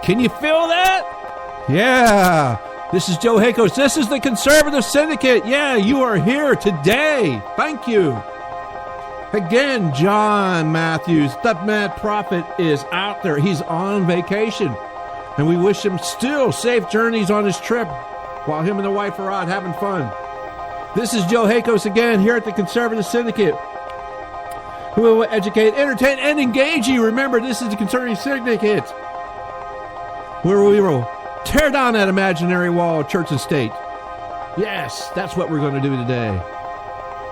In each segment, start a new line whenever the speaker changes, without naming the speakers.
Can you feel that? Yeah. This is Joe Hakos. This is the Conservative Syndicate. Yeah, you are here today. Thank you. Again, John Matthews, the Mad Prophet, is out there. He's on vacation. And we wish him still safe journeys on his trip while him and the wife are out having fun. This is Joe Hakos again here at the Conservative Syndicate. Who will educate, entertain, and engage you. Remember, this is the Conservative Syndicate, where we will tear down that imaginary wall of church and state. Yes, that's what we're going to do today.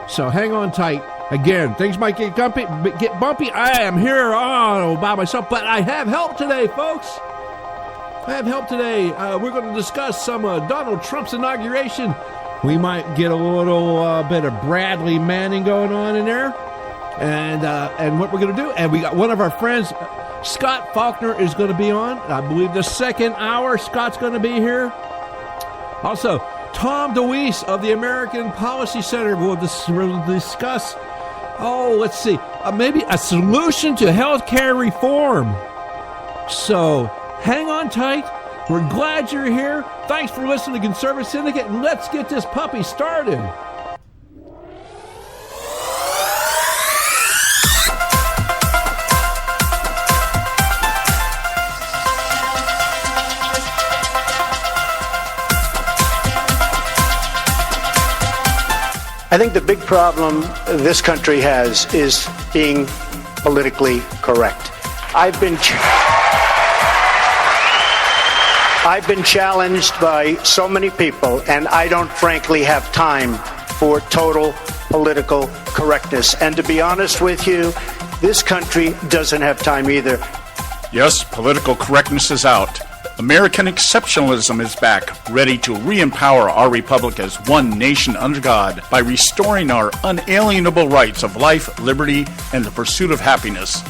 So hang on tight. Again, things might get bumpy. I am here all by myself, but I have help today, folks. I have help today. We're going to discuss some Donald Trump's inauguration. We might get a little bit of Bradley Manning going on in there. And what we're going to do, and we got one of our friends, Scott Faulkner, is going to be on. I believe the second hour, Scott's going to be here. Also, Tom DeWeese of the American Policy Center will discuss, let's see, maybe a solution to health care reform. So hang on tight. We're glad you're here. Thanks for listening to Conservative Syndicate, and let's get this puppy started.
I think the big problem this country has is being politically correct. I've been challenged by so many people, and I don't frankly have time for total political correctness. And to be honest with you, this country doesn't have time either.
Yes, political correctness is out. American exceptionalism is back, ready to re-empower our republic as one nation under God by restoring our unalienable rights of life, liberty, and the pursuit of happiness.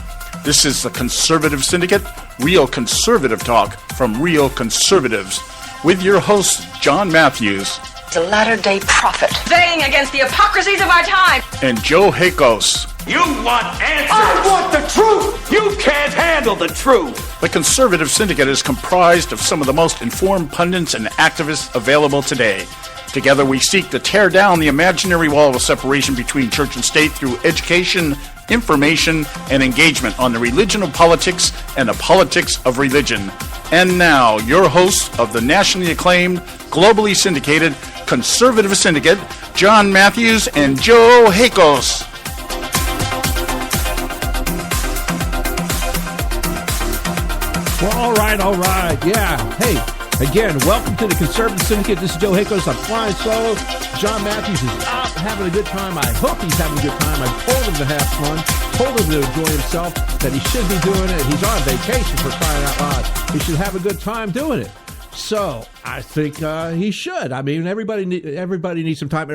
This is the Conservative Syndicate, real conservative talk from real conservatives, with your host, John Matthews.
The latter-day prophet, baying against the hypocrisies of our time.
And Joe Hakos.
You want answers! I want the truth! You can't handle the truth!
The Conservative Syndicate is comprised of some of the most informed pundits and activists available today. Together we seek to tear down the imaginary wall of separation between church and state through education, information, and engagement on the religion of politics and the politics of religion. And now, your hosts of the nationally acclaimed, globally syndicated Conservative Syndicate, John Matthews and Joe Hakos.
Well, all right. Yeah. Hey, again, welcome to the Conservative Syndicate. This is Joe Hakos. I'm flying solo. John Matthews is out having a good time. I hope he's having a good time. I told him to have fun, told him to enjoy himself, that he should be doing it. He's on vacation, for crying out loud. He should have a good time doing it. So I think he should. I mean, everybody needs some time.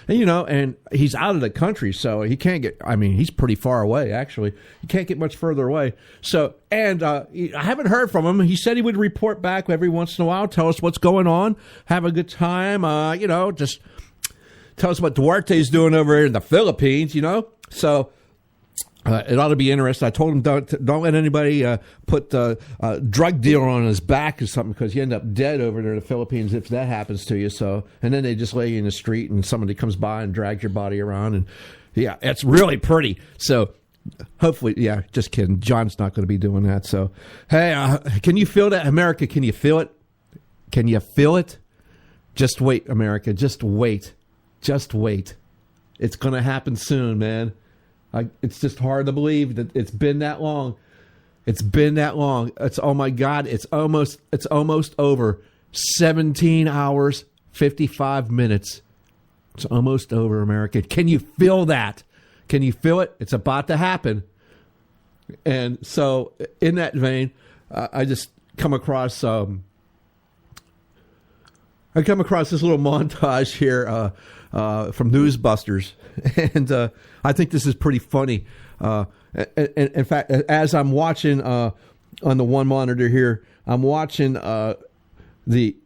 And he's out of the country, so he can't get, he's pretty far away, actually. He can't get much further away. So, and I haven't heard from him. He said he would report back every once in a while, tell us what's going on, have a good time, just tell us what Duarte's doing over here in the Philippines, So it ought to be interesting. I told him don't let anybody put a drug dealer on his back or something, because you end up dead over there in the Philippines if that happens to you. So, and then they just lay you in the street and somebody comes by and drags your body around, and yeah, it's really pretty. So hopefully, yeah, just kidding. John's not going to be doing that. So, hey, can you feel that, America? Can you feel it? Can you feel it? Just wait, America. Just wait. Just wait. It's going to happen soon, man. It's just hard to believe that it's been that long. It's been that long. Oh my God, it's almost over. 17 hours, 55 minutes. It's almost over, America. Can you feel that? Can you feel it? It's about to happen. And so, in that vein, I just come across this little montage here from Newsbusters, and I think this is pretty funny. In fact, as I'm watching on the one monitor here, I'm watching the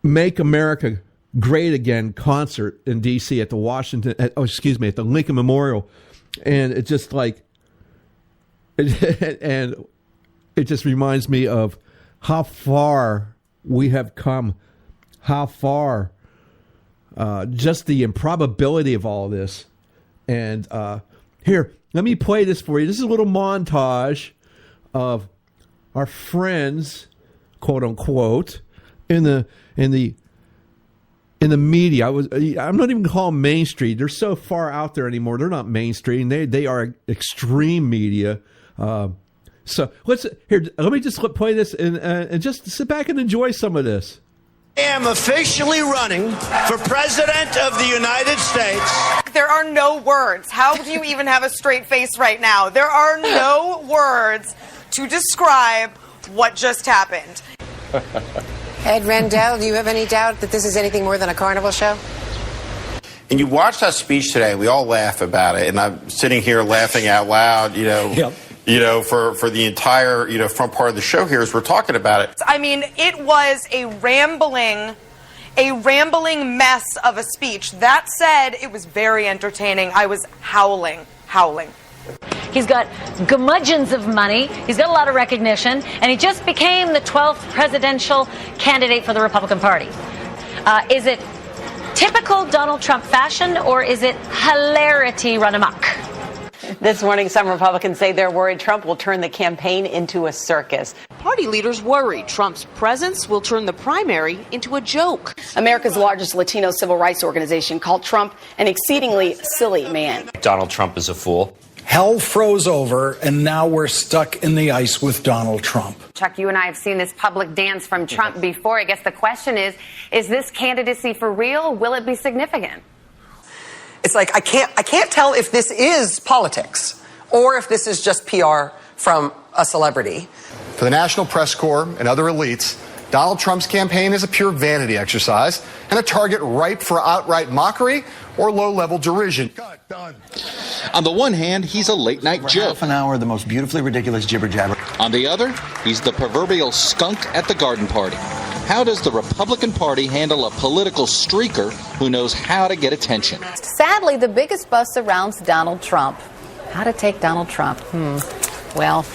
Make America Great Again concert in D.C. at the at the Lincoln Memorial, and it's just like, and it just reminds me of how far we have come, how far, just the improbability of all this. And here, let me play this for you. This is a little montage of our friends, quote unquote, in the media. I'm not even going to call them mainstream. They're so far out there anymore. They're not mainstream. They are extreme media. So let me just play this and just sit back and enjoy some of this.
I am officially running for President of the United States.
There are no words. How do you even have a straight face right now? There are no words to describe what just happened.
Ed Rendell, do you have any doubt that this is anything more than a carnival show?
And you watch that speech today, we all laugh about it, and I'm sitting here laughing out loud,
Yep.
For the entire, front part of the show here as we're talking about it.
I mean, it was a rambling mess of a speech. That said, it was very entertaining. I was howling.
He's got gumudgeons of money, he's got a lot of recognition, and he just became the 12th presidential candidate for the Republican Party. Is it typical Donald Trump fashion, or is it hilarity run amok?
This morning, some Republicans say they're worried Trump will turn the campaign into a circus.
Party leaders worry Trump's presence will turn the primary into a joke.
America's largest Latino civil rights organization called Trump an exceedingly silly man.
Donald Trump is a fool.
Hell froze over, and now we're stuck in the ice with Donald Trump.
Chuck, you and I have seen this public dance from Trump before. I guess the question is this candidacy for real? Will it be significant?
It's like I can't tell if this is politics or if this is just PR from a celebrity.
For the National Press Corps and other elites, Donald Trump's campaign is a pure vanity exercise and a target ripe for outright mockery or low-level derision.
Done. On the one hand, he's a late-night joke.
Half an hour, the most beautifully ridiculous jibber-jabber.
On the other, he's the proverbial skunk at the garden party. How does the Republican Party handle a political streaker who knows how to get attention?
Sadly, the biggest buzz surrounds Donald Trump. How to take Donald Trump? Well,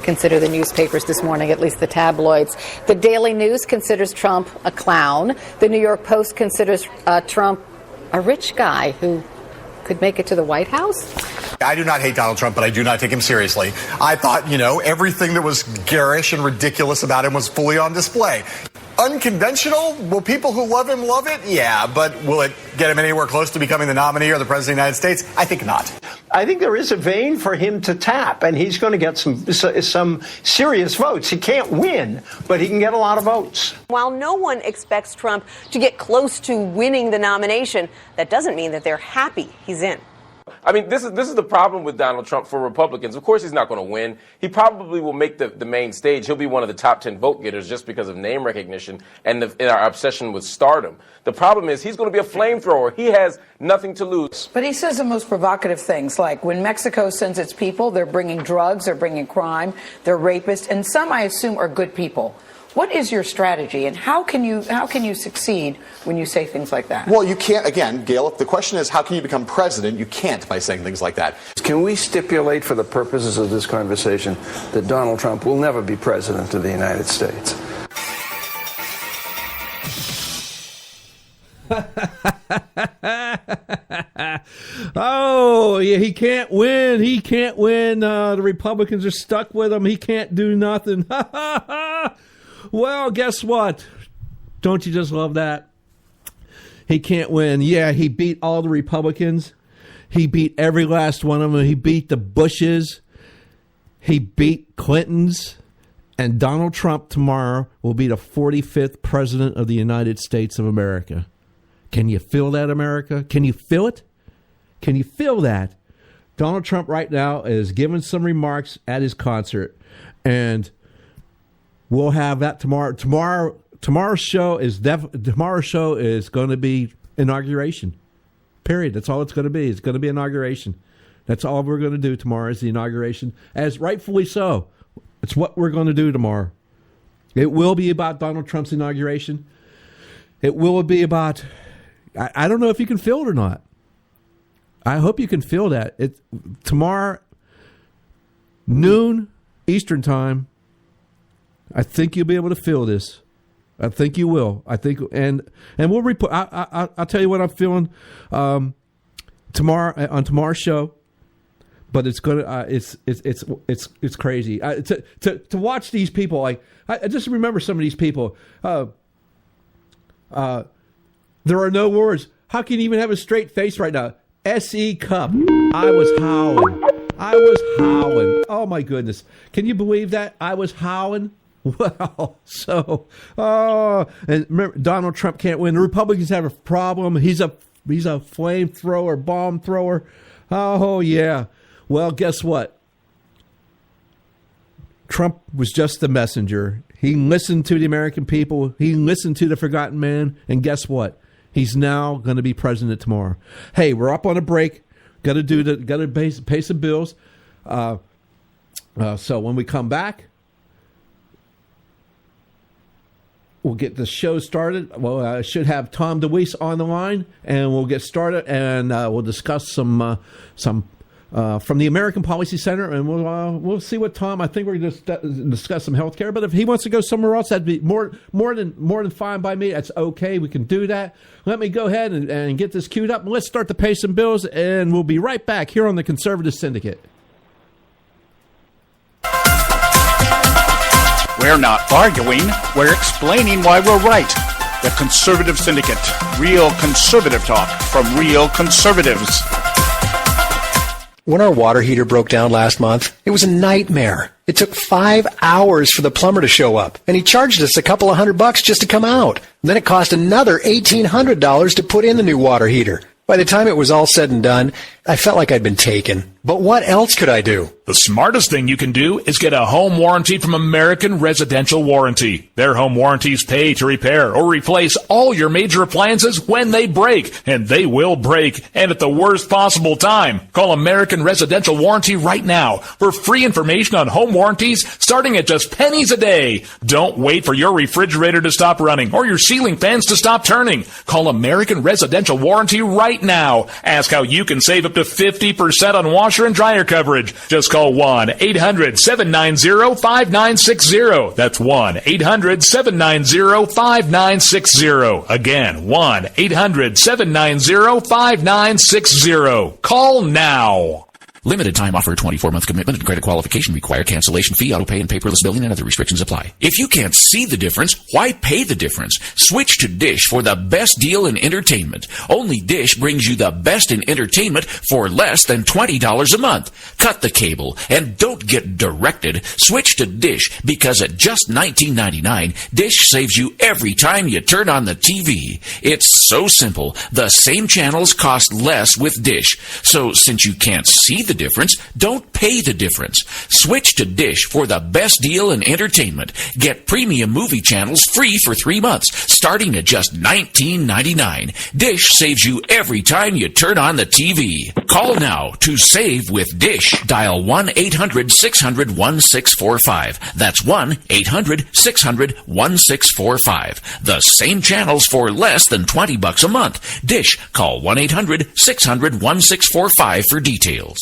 consider the newspapers this morning, at least the tabloids. The Daily News considers Trump a clown. The New York Post considers Trump a rich guy who could make it to the White House.
I do not hate Donald Trump, but I do not take him seriously. I thought, everything that was garish and ridiculous about him was fully on display. Unconventional? Will people who love him love it? Yeah, but will it get him anywhere close to becoming the nominee or the president of the United States? I think not.
I think there is a vein for him to tap, and he's going to get some serious votes. He can't win, but he can get a lot of votes.
While no one expects Trump to get close to winning the nomination, that doesn't mean that they're happy he's in.
I mean, this is the problem with Donald Trump for Republicans. Of course, he's not going to win. He probably will make the main stage. He'll be one of the top 10 vote getters just because of name recognition and our obsession with stardom. The problem is he's going to be a flamethrower. He has nothing to lose.
But he says the most provocative things, like when Mexico sends its people, they're bringing drugs, they're bringing crime, they're rapists, and some, I assume, are good people. What is your strategy, and how can you succeed when you say things like that?
Well, you can't, again, Gail, if the question is how can you become president, you can't by saying things like that.
Can we stipulate for the purposes of this conversation that Donald Trump will never be president of the United States?
Oh, yeah, he can't win. He can't win. The Republicans are stuck with him. He can't do nothing. Well, guess what? Don't you just love that? He can't win. Yeah, he beat all the Republicans. He beat every last one of them. He beat the Bushes. He beat Clintons. And Donald Trump tomorrow will be the 45th president of the United States of America. Can you feel that, America? Can you feel it? Can you feel that? Donald Trump right now is giving some remarks at his concert. And we'll have that tomorrow. Tomorrow's show is going to be inauguration. Period. That's all it's going to be. It's going to be inauguration. That's all we're going to do tomorrow is the inauguration, as rightfully so. It's what we're going to do tomorrow. It will be about Donald Trump's inauguration. It will be about. I don't know if you can feel it or not. I hope you can feel that. Tomorrow, noon Eastern time. I think you'll be able to feel this. I think you will. I think, and we'll report. I'll tell you what I'm feeling tomorrow on tomorrow's show. But it's gonna. It's crazy to watch these people. Like I just remember some of these people. There are no words. How can you even have a straight face right now? S.E. Cup. I was howling. Oh my goodness! Can you believe that? I was howling. Well, so and remember, Donald Trump can't win. The Republicans have a problem. He's a flamethrower, bomb thrower. Oh yeah. Well, guess what? Trump was just the messenger. He listened to the American people. He listened to the forgotten man. And guess what? He's now going to be president tomorrow. Hey, we're up on a break. Got to pay some bills. So when we come back, we'll get the show started. Well, I should have Tom DeWeese on the line, and we'll get started, and we'll discuss some from the American Policy Center, and we'll see what Tom. I think we're going to discuss some health care, but if he wants to go somewhere else, that'd be more than fine by me. That's okay. We can do that. Let me go ahead and get this queued up, and let's start to pay some bills, and we'll be right back here on the Conservative Syndicate.
We're not arguing. We're explaining why we're right. The Conservative Syndicate. Real conservative talk from real conservatives.
When our water heater broke down last month, it was a nightmare. It took 5 hours for the plumber to show up, and he charged us a couple of $100 just to come out. And then it cost another $1,800 to put in the new water heater. By the time it was all said and done, I felt like I'd been taken. But what else could I do?
The smartest thing you can do is get a home warranty from American Residential Warranty. Their home warranties pay to repair or replace all your major appliances when they break, and they will break, and at the worst possible time. Call American Residential Warranty right now for free information on home warranties starting at just pennies a day. Don't wait for your refrigerator to stop running or your ceiling fans to stop turning. Call American Residential Warranty right now. Ask how you can save up to 50% on washer and dryer coverage. Just call 1-800-790-5960. That's 1-800-790-5960. Again, 1-800-790-5960. Call now.
Limited time offer, 24-month commitment and credit qualification required. Cancellation fee, auto pay, and paperless billing and other restrictions apply. If you can't see the difference, why pay the difference? Switch to Dish for the best deal in entertainment. Only Dish brings you the best in entertainment for less than $20 a month. Cut the cable and don't get directed. Switch to Dish because at just $19.99, Dish saves you every time you turn on the TV. It's so simple. The same channels cost less with Dish. So since you can't see the difference, don't pay the difference. Switch to Dish for the best deal in entertainment. Get premium movie channels free for 3 months, starting at just $19.99. Dish saves you every time you turn on the TV. Call now to save with Dish. Dial 1-800-600-1645. That's 1-800-600-1645. The same channels for less than $20 a month. Dish. Call 1-800-600-1645 for details.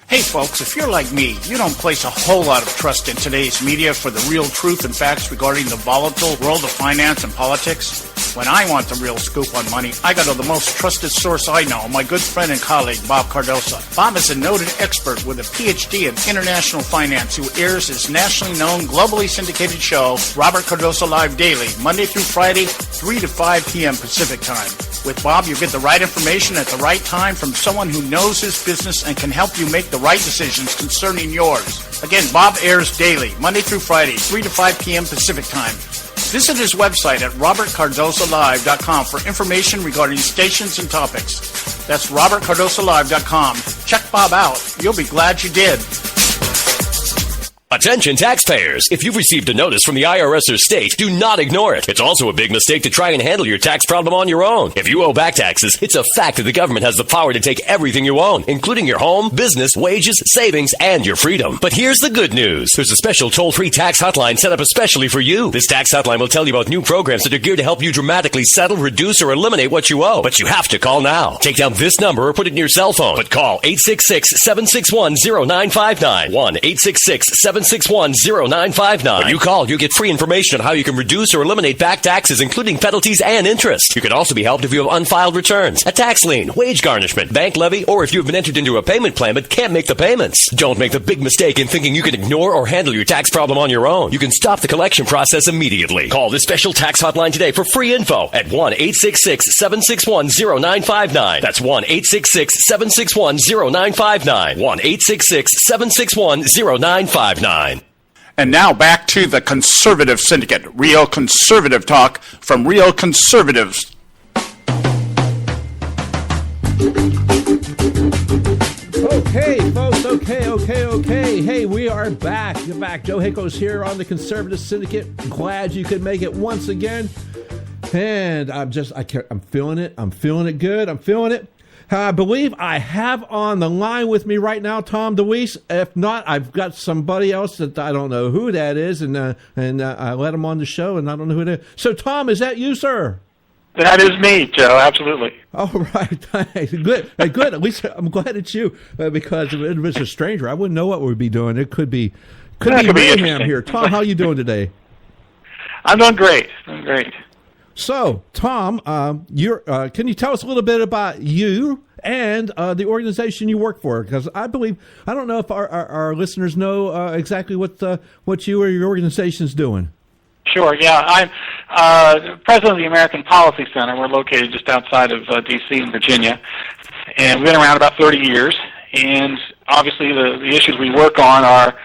Hey folks, if you're like me, you don't place a whole lot of trust in today's media for the real truth and facts regarding the volatile world of finance and politics. When I want the real scoop on money, I go to the most trusted source I know, my good friend and colleague, Bob Cardoso. Bob is a noted expert with a PhD in international finance who airs his nationally known, globally syndicated show, Robert Cardoso Live Daily, Monday through Friday, 3 to 5 p.m. Pacific Time. With Bob, you get the right information at the right time from someone who knows his business and can help you make the right decisions concerning yours. Again, Bob airs daily, Monday through Friday, 3 to 5 p.m. Pacific Time. Visit his website at robertcardosolive.com for information regarding stations and topics. That's robertcardosolive.com. Check Bob out. You'll be glad you did.
Attention taxpayers. If you've received a notice from the IRS or state, do not ignore it. It's also a big mistake to try and handle your tax problem on your own. If you owe back taxes, it's a fact that the government has the power to take everything you own, including your home, business, wages, savings, and your freedom. But here's the good news. There's a special toll-free tax hotline set up especially for you. This tax hotline will tell you about new programs that are geared to help you dramatically settle, reduce, or eliminate what you owe. But you have to call now. Take down this number or put it in your cell phone. But call 866-761-0959. 1-866-761-0959. 866-761-0959. When you call, you get free information on how you can reduce or eliminate back taxes, including penalties and interest. You can also be helped if you have unfiled returns, a tax lien, wage garnishment, bank levy, or if you have been entered into a payment plan but can't make the payments. Don't make the big mistake in thinking you can ignore or handle your tax problem on your own. You can stop the collection process immediately. Call this special tax hotline today for free info at 1-866-761-0959. That's 1-866-761-0959. 1-866-761-0959.
And now back to the Conservative Syndicate, real conservative talk from real conservatives.
Okay, folks, okay. Hey, we are back. You're back. Joe Hickos here on the Conservative Syndicate. Glad you could make it once again. And I'm feeling it. I'm feeling it good. I'm feeling it. I believe I have on the line with me right now Tom DeWeese. If not, I've got somebody else that I don't know who that is, and I let him on the show, and I don't know who it is. So, Tom, is that you, sir?
That is me, Joe. Absolutely.
All right. Good. At least I'm glad it's you, because if it was a stranger, I wouldn't know what we'd be doing. It could be mayhem here. Tom, how you doing today?
I'm doing great.
So, Tom, can you tell us a little bit about you and the organization you work for? Because I don't know if our listeners know exactly what you or your organization's doing.
Sure, yeah. I'm president of the American Policy Center. We're located just outside of D.C. in Virginia, and we've been around about 30 years. And obviously the issues we work on are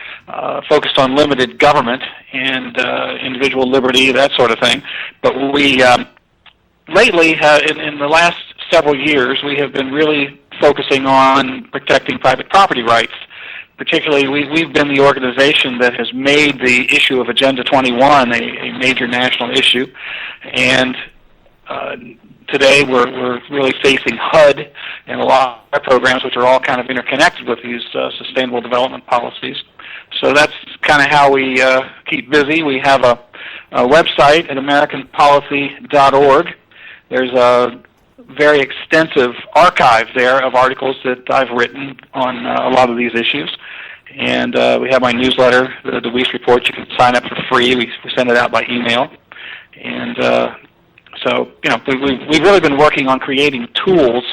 focused on limited government and individual liberty, that sort of thing. But we lately, in the last several years, we have been really focusing on protecting private property rights. Particularly, we've been the organization that has made the issue of Agenda 21 a major national issue. And today we're really facing HUD and a lot of our programs, which are all kind of interconnected with these sustainable development policies. So that's kind of how we keep busy. We have a website at AmericanPolicy.org. There's a very extensive archive there of articles that I've written on a lot of these issues. And we have my newsletter, the DeWeese Report. You can sign up for free. We send it out by email. And so, we've really been working on creating tools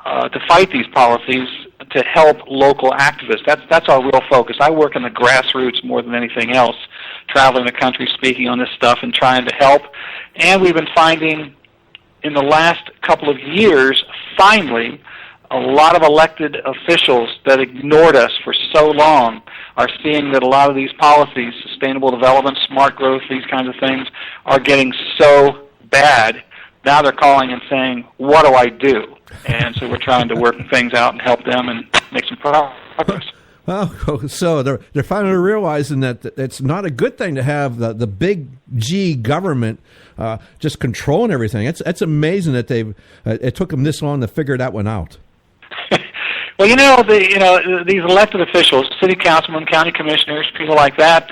to fight these policies to help local activists. That's our real focus. I work in the grassroots more than anything else, traveling the country, speaking on this stuff, and trying to help. And we've been finding in the last couple of years, finally, a lot of elected officials that ignored us for so long are seeing that a lot of these policies, sustainable development, smart growth, these kinds of things, are getting so bad. Now they're calling and saying, what do I do? And so we're trying to work things out and help them and make some progress.
Well, so they're finally realizing that it's not a good thing to have the big G government just controlling everything. It's amazing that it took them this long to figure that one out.
Well, these elected officials, city councilmen, county commissioners, people like that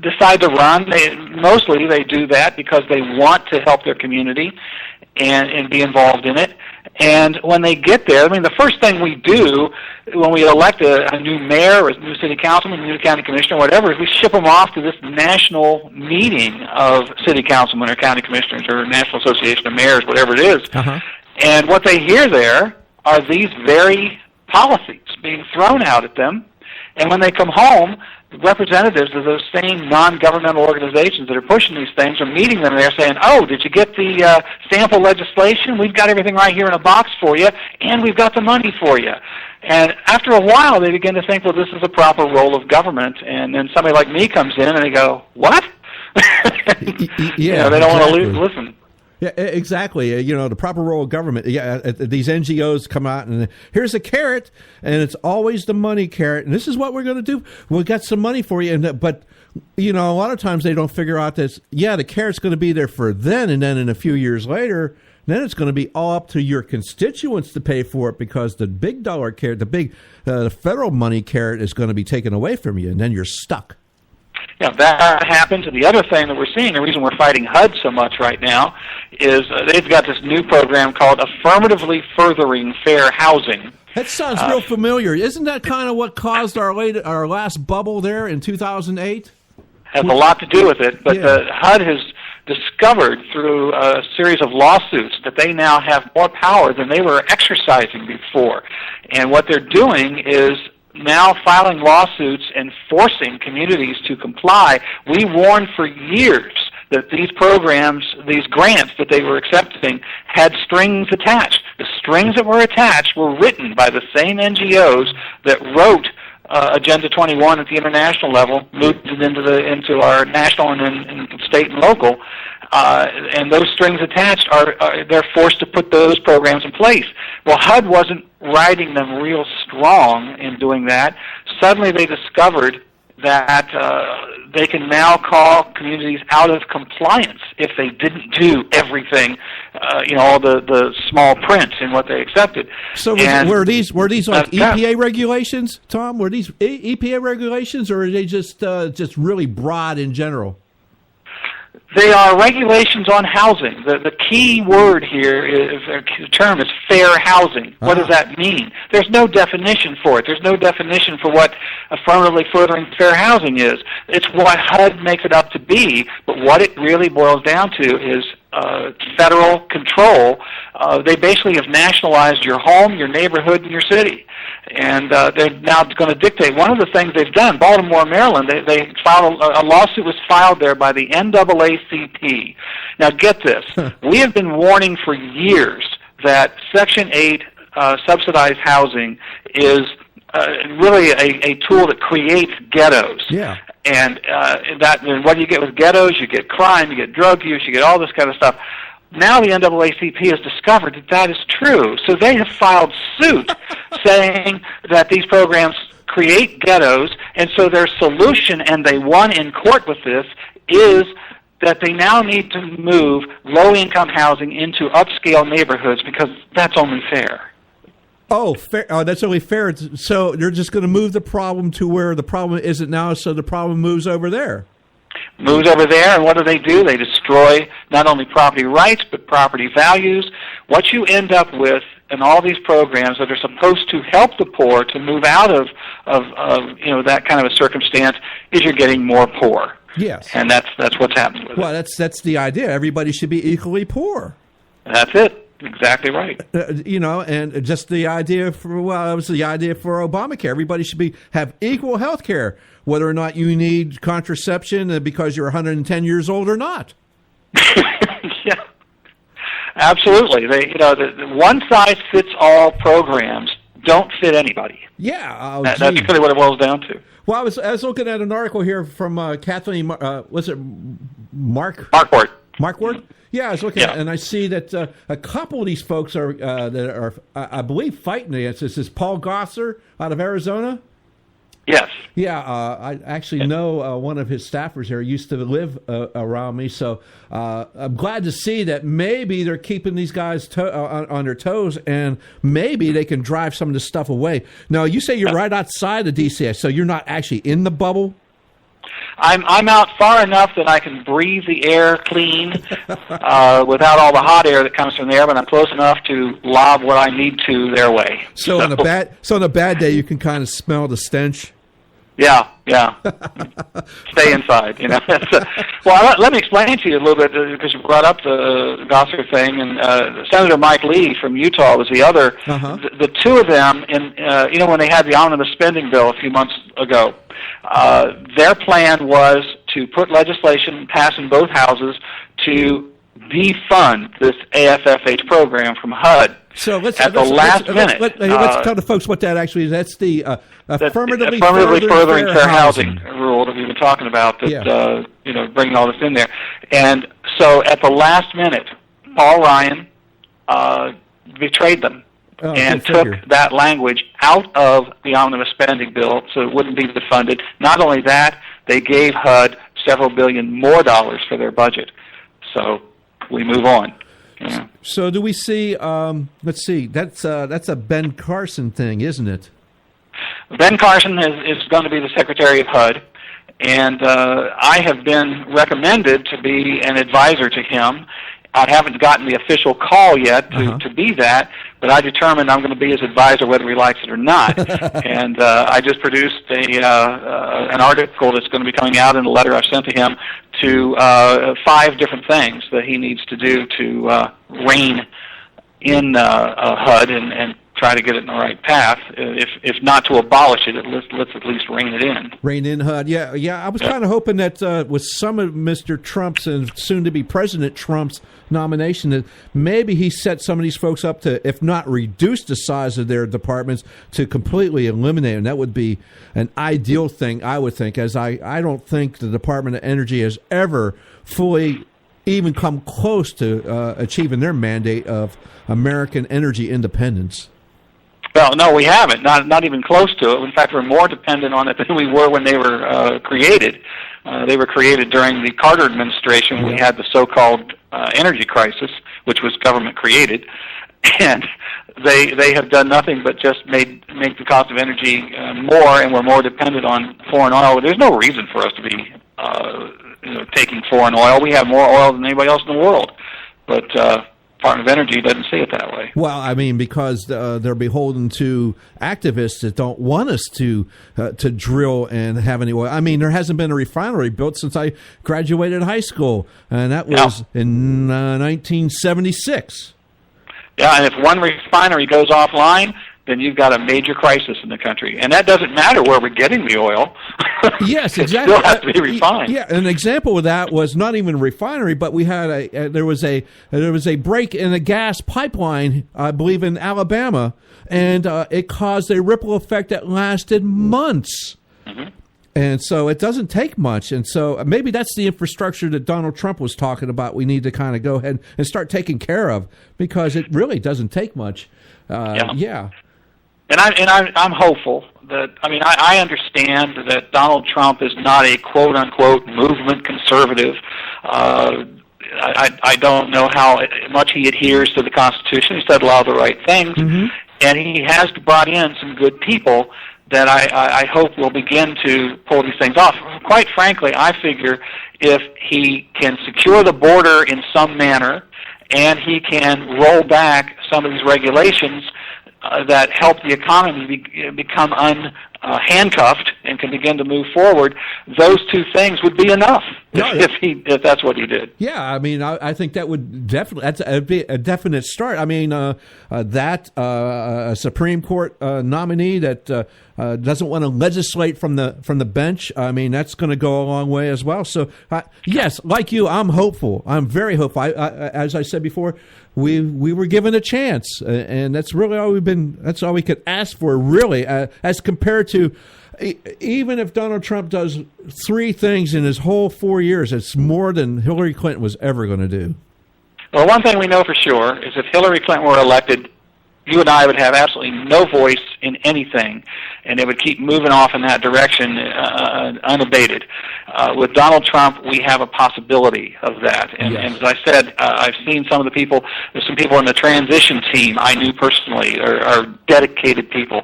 decide to run. Mostly they do that because they want to help their community and be involved in it. And when they get there, the first thing we do when we elect a new mayor or a new city councilman, a new county commissioner, whatever, is we ship them off to this national meeting of city councilmen or county commissioners or National Association of Mayors, whatever it is. Uh-huh. And what they hear there are these very policies being thrown out at them. And when they come home, the representatives of those same non-governmental organizations that are pushing these things are meeting them, and they're saying, oh, did you get the sample legislation? We've got everything right here in a box for you, and we've got the money for you. And after a while, they begin to think, well, this is a proper role of government. And then somebody like me comes in, and they go, what?
Yeah,
they don't want to listen.
Yeah, exactly. The proper role of government. Yeah, these NGOs come out and here's a carrot, and it's always the money carrot. And this is what we're going to do. We've got some money for you. But a lot of times they don't figure out this. Yeah, the carrot's going to be there for then, and then in a few years later, then it's going to be all up to your constituents to pay for it because the big dollar carrot, the big federal money carrot is going to be taken away from you, and then you're stuck.
Yeah, that happens. And the other thing that we're seeing, the reason we're fighting HUD so much right now, is they've got this new program called Affirmatively Furthering Fair Housing.
That sounds real familiar. Isn't that kind of what caused our last bubble there in 2008?
Has a lot to do with it, but the HUD has discovered through a series of lawsuits that they now have more power than they were exercising before. And what they're doing is now filing lawsuits and forcing communities to comply. We warned for years that these programs, these grants that they were accepting, had strings attached. The strings that were attached were written by the same NGOs that wrote Agenda 21 at the international level, moved it into our national and state and local, and those strings attached they're forced to put those programs in place. Well, HUD wasn't riding them real strong in doing that. Suddenly they discovered that they can now call communities out of compliance if they didn't do everything, all the small print in what they accepted.
So were these like EPA regulations, Tom? Were these EPA regulations, or are they just really broad in general?
They are regulations on housing. The key word here, the term is fair housing. What does that mean? There's no definition for it. There's no definition for what affirmatively furthering fair housing is. It's what HUD makes it up to be, but what it really boils down to is federal control. They basically have nationalized your home, your neighborhood, and your city. And they're now going to dictate. One of the things they've done, Baltimore, Maryland, they filed a lawsuit was filed there by the NAACP. Now get this. We have been warning for years that Section 8 subsidized housing is really a tool that creates ghettos.
Yeah.
And what do you get with ghettos? You get crime, you get drug use, you get all this kind of stuff. Now the NAACP has discovered that is true. So they have filed suit saying that these programs create ghettos, and so their solution, and they won in court with this, is that they now need to move low-income housing into upscale neighborhoods because that's only fair.
Oh, fair. Oh, that's only fair. So they're just going to move the problem to where the problem isn't now, so the problem moves over there.
Moves over there, and what do? They destroy not only property rights, but property values. What you end up with in all these programs that are supposed to help the poor to move out of that kind of a circumstance is you're getting more poor.
Yes.
And that's what's happening with it.
Well, that's the idea. Everybody should be equally poor.
That's it. Exactly right.
And just the idea it was the idea for Obamacare. Everybody should have equal health care, whether or not you need contraception because you're 110 years old or not.
Yeah, absolutely. The one-size-fits-all programs don't fit anybody.
Yeah,
that's really what it boils down to.
Well, I was looking at an article here from Kathleen. Was it
Markwart?
Markwart? Yeah, I was looking at it, and I see that a couple of these folks are I believe, fighting against this. Is Paul Gosser out of Arizona?
Yes.
Yeah, I actually know one of his staffers here used to live around me, so I'm glad to see that maybe they're keeping these guys on their toes, and maybe they can drive some of this stuff away. Now, you say you're right outside of D.C., so you're not actually in the bubble?
I'm out far enough that I can breathe the air clean without all the hot air that comes from there, but I'm close enough to lob what I need to their way.
So on a bad day, you can kind of smell the stench.
Yeah. Stay inside, Well, let me explain to you a little bit, because you brought up the Gosser thing, and Senator Mike Lee from Utah was the other. Uh-huh. The two of them, when they had the omnibus spending bill a few months ago, their plan was to put legislation passed in both houses to defund this AFFH program from HUD.
So let's
tell
the folks what that actually is. That's the affirmatively
furthering fair housing rule that we've been talking about. Bringing all this in there, and so at the last minute, Paul Ryan betrayed them and took that language out of the omnibus spending bill, so it wouldn't be defunded. Not only that, they gave HUD several billion more dollars for their budget. So we move on. Yeah.
So do we see? Let's see. That's a Ben Carson thing, isn't it?
Ben Carson is going to be the Secretary of HUD, and I have been recommended to be an advisor to him. I haven't gotten the official call yet to be that, but I determined I'm going to be his advisor whether he likes it or not. And I just produced an article that's going to be coming out in a letter I've sent to him to 5 different things that he needs to do to rein in HUD and try to get it in the right path. If not to abolish it, let's at least rein it in.
Rein in HUD, yeah. I was kind of hoping that with some of Mr. Trump's and soon-to-be President Trump's nomination, that maybe he set some of these folks up to, if not reduce the size of their departments, to completely eliminate them. That would be an ideal thing, I would think, as I don't think the Department of Energy has ever fully even come close to achieving their mandate of American energy independence.
Well, no, we haven't. Not even close to it. In fact, we're more dependent on it than we were when they were created. They were created during the Carter administration when we had the so-called energy crisis, which was government created, and they have done nothing but just make the cost of energy more, and we're more dependent on foreign oil. There's no reason for us to be taking foreign oil. We have more oil than anybody else in the world, but Department of Energy doesn't see it that way.
Well, I mean, because they're beholden to activists that don't want us to drill and have any oil. I mean, there hasn't been a refinery built since I graduated high school, and that was in 1976.
Yeah, and if one refinery goes offline, then you've got a major crisis in the country. And that doesn't matter where we're getting the oil.
Yes, exactly.
It still has to be refined.
Yeah, an example of that was not even a refinery, but we had there was a break in a gas pipeline, I believe, in Alabama, and it caused a ripple effect that lasted months. Mm-hmm. And so it doesn't take much. And so maybe that's the infrastructure that Donald Trump was talking about. We need to kind of go ahead and start taking care of, because it really doesn't take much. Yeah.
And I'm hopeful that, I understand that Donald Trump is not a quote-unquote movement conservative. I don't know how much he adheres to the Constitution. He said a lot of the right things. Mm-hmm. And he has brought in some good people that I hope will begin to pull these things off. Quite frankly, I figure if he can secure the border in some manner and he can roll back some of these regulations that help the economy become unhandcuffed and can begin to move forward, those two things would be enough if that's what he did.
Yeah, I think that would definitely be a definite start. A Supreme Court nominee that doesn't want to legislate from the bench, that's going to go a long way as well. So yes, like you, I'm hopeful. I'm very hopeful. As I said before, we were given a chance, and that's really all that's all we could ask for, really, as compared to, even if Donald Trump does 3 things in his whole 4 years, it's more than Hillary Clinton was ever going to do.
Well, one thing we know for sure is if Hillary Clinton were elected, you and I would have absolutely no voice in anything, and it would keep moving off in that direction unabated. With Donald Trump, we have a possibility of that. And,
yes.
And as I said, I've seen some of the people, there's some people in the transition team I knew personally are dedicated people,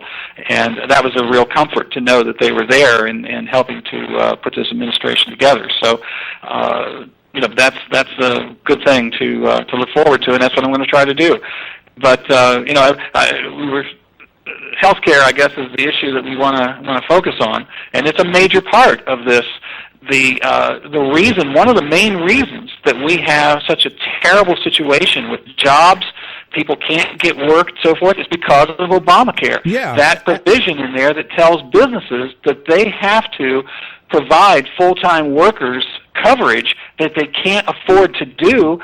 and that was a real comfort to know that they were there and helping to put this administration together. So, that's a good thing to look forward to, and that's what I'm going to try to do. But healthcare, I guess, is the issue that we want to focus on, and it's a major part of this. The reason, one of the main reasons that we have such a terrible situation with jobs, people can't get work, so forth, is because of Obamacare.
Yeah.
That provision in there that tells businesses that they have to provide full-time workers coverage that they can't afford to do.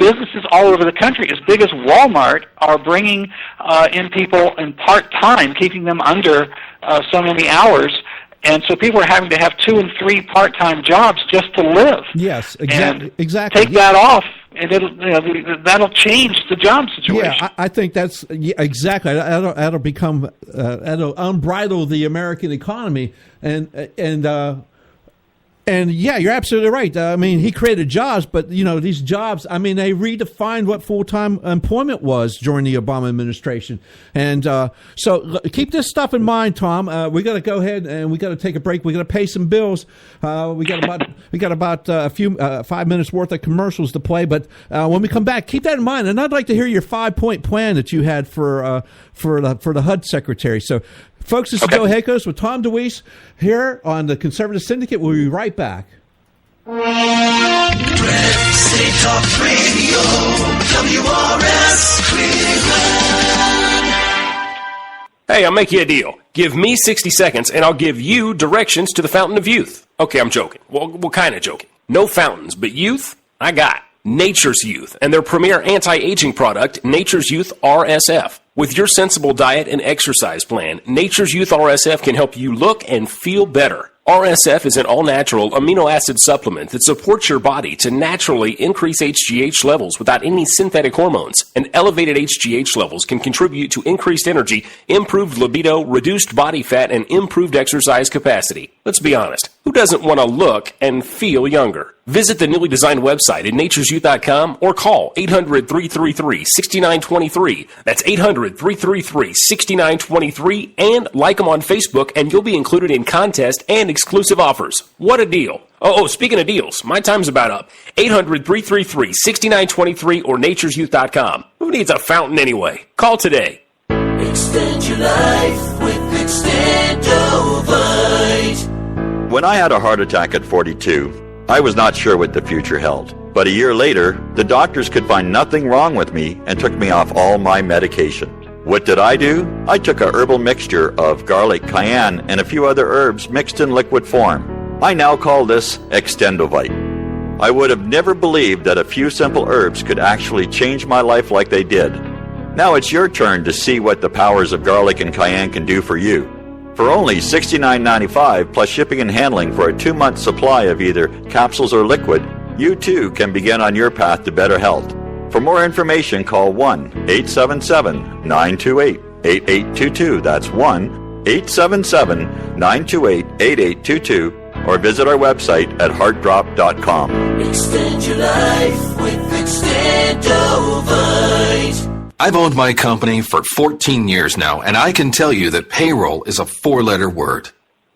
Businesses all over the country, as big as Walmart, are bringing in people in part-time, keeping them under so many hours. And so people are having to have 2 and 3 part-time jobs just to live.
Yes,
exactly.
Take
that off, and that'll change the job situation.
Yeah, I think that's exactly. That'll become that'll unbridle the American economy, and And yeah, you're absolutely right. I mean, he created jobs, but these jobs, I mean, they redefined what full-time employment was during the Obama administration. And so keep this stuff in mind, Tom. We got to go ahead and we got to take a break. We got to pay some bills. We got about a few 5 minutes worth of commercials to play. But when we come back, keep that in mind. And I'd like to hear your 5-point plan that you had for the HUD secretary. So, folks, this is Joe Hakos with Tom DeWeese here on the Conservative Syndicate. We'll be right back.
Red State Talk Radio, WRS Cleveland.
Hey, I'll make you a deal. Give me 60 seconds and I'll give you directions to the Fountain of Youth. Okay, I'm joking. Well, kind of joking. No fountains, but youth, I got Nature's Youth and their premier anti-aging product, Nature's Youth RSF. With your sensible diet and exercise plan, Nature's Youth RSF can help you look and feel better. RSF is an all-natural amino acid supplement that supports your body to naturally increase HGH levels without any synthetic hormones. And elevated HGH levels can contribute to increased energy, improved libido, reduced body fat, and improved exercise capacity. Let's be honest, who doesn't want to look and feel younger? Visit the newly designed website at naturesyouth.com or call 800-333-6923. That's 800-333-6923 and like them on Facebook and you'll be included in contests and exclusive offers. What a deal. Oh, speaking of deals, my time's about up. 800-333-6923 or naturesyouth.com. Who needs a fountain anyway? Call today.
Extend your life with Extendovite.
When I had a heart attack at 42, I was not sure what the future held. But a year later, the doctors could find nothing wrong with me and took me off all my medication. What did I do? I took a herbal mixture of garlic, cayenne, and a few other herbs mixed in liquid form. I now call this Extendovite. I would have never believed that a few simple herbs could actually change my life like they did. Now it's your turn to see what the powers of garlic and cayenne can do for you. For only $69.95 plus shipping and handling for a 2-month supply of either capsules or liquid, you too can begin on your path to better health. For more information, call 1-877-928-8822. That's 1-877-928-8822. Or visit our website at heartdrop.com.
Extend your life with Extendovite.
I've owned my company for 14 years now, and I can tell you that payroll is a 4-letter word.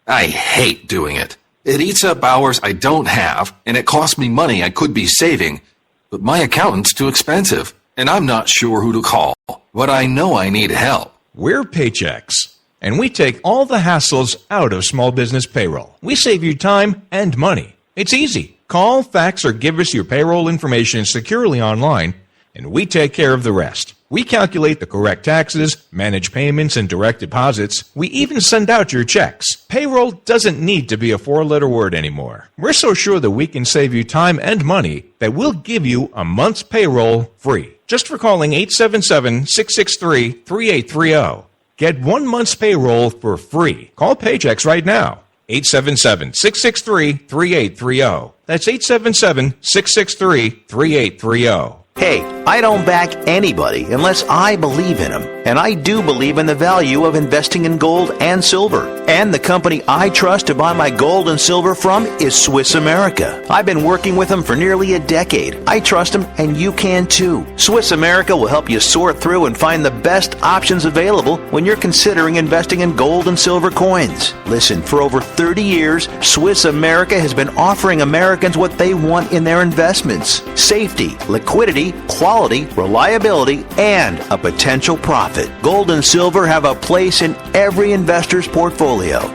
I hate doing it. It eats up hours I don't have, and it costs me money I could be saving. But my accountant's too expensive, and I'm not sure who to call. But I know I need help.
We're Paychex, and we take all the hassles out of small business payroll. We save you time and money. It's easy. Call, fax, or give us your payroll information securely online, and we take care of the rest. We calculate the correct taxes, manage payments and direct deposits. We even send out your checks. Payroll doesn't need to be a 4-letter word anymore. We're so sure that we can save you time and money that we'll give you a month's payroll free. Just for calling 877-663-3830. Get 1 month's payroll for free. Call Paychex right now. 877-663-3830. That's 877-663-3830.
Hey, I don't back anybody unless I believe in them. And I do believe in the value of investing in gold and silver. And the company I trust to buy my gold and silver from is Swiss America. I've been working with them for nearly a decade. I trust them, and you can too. Swiss America will help you sort through and find the best options available when you're considering investing in gold and silver coins. Listen, for over 30 years, Swiss America has been offering Americans what they want in their investments: safety, liquidity, quality, reliability, and a potential profit. Gold and silver have a place in every investor's portfolio.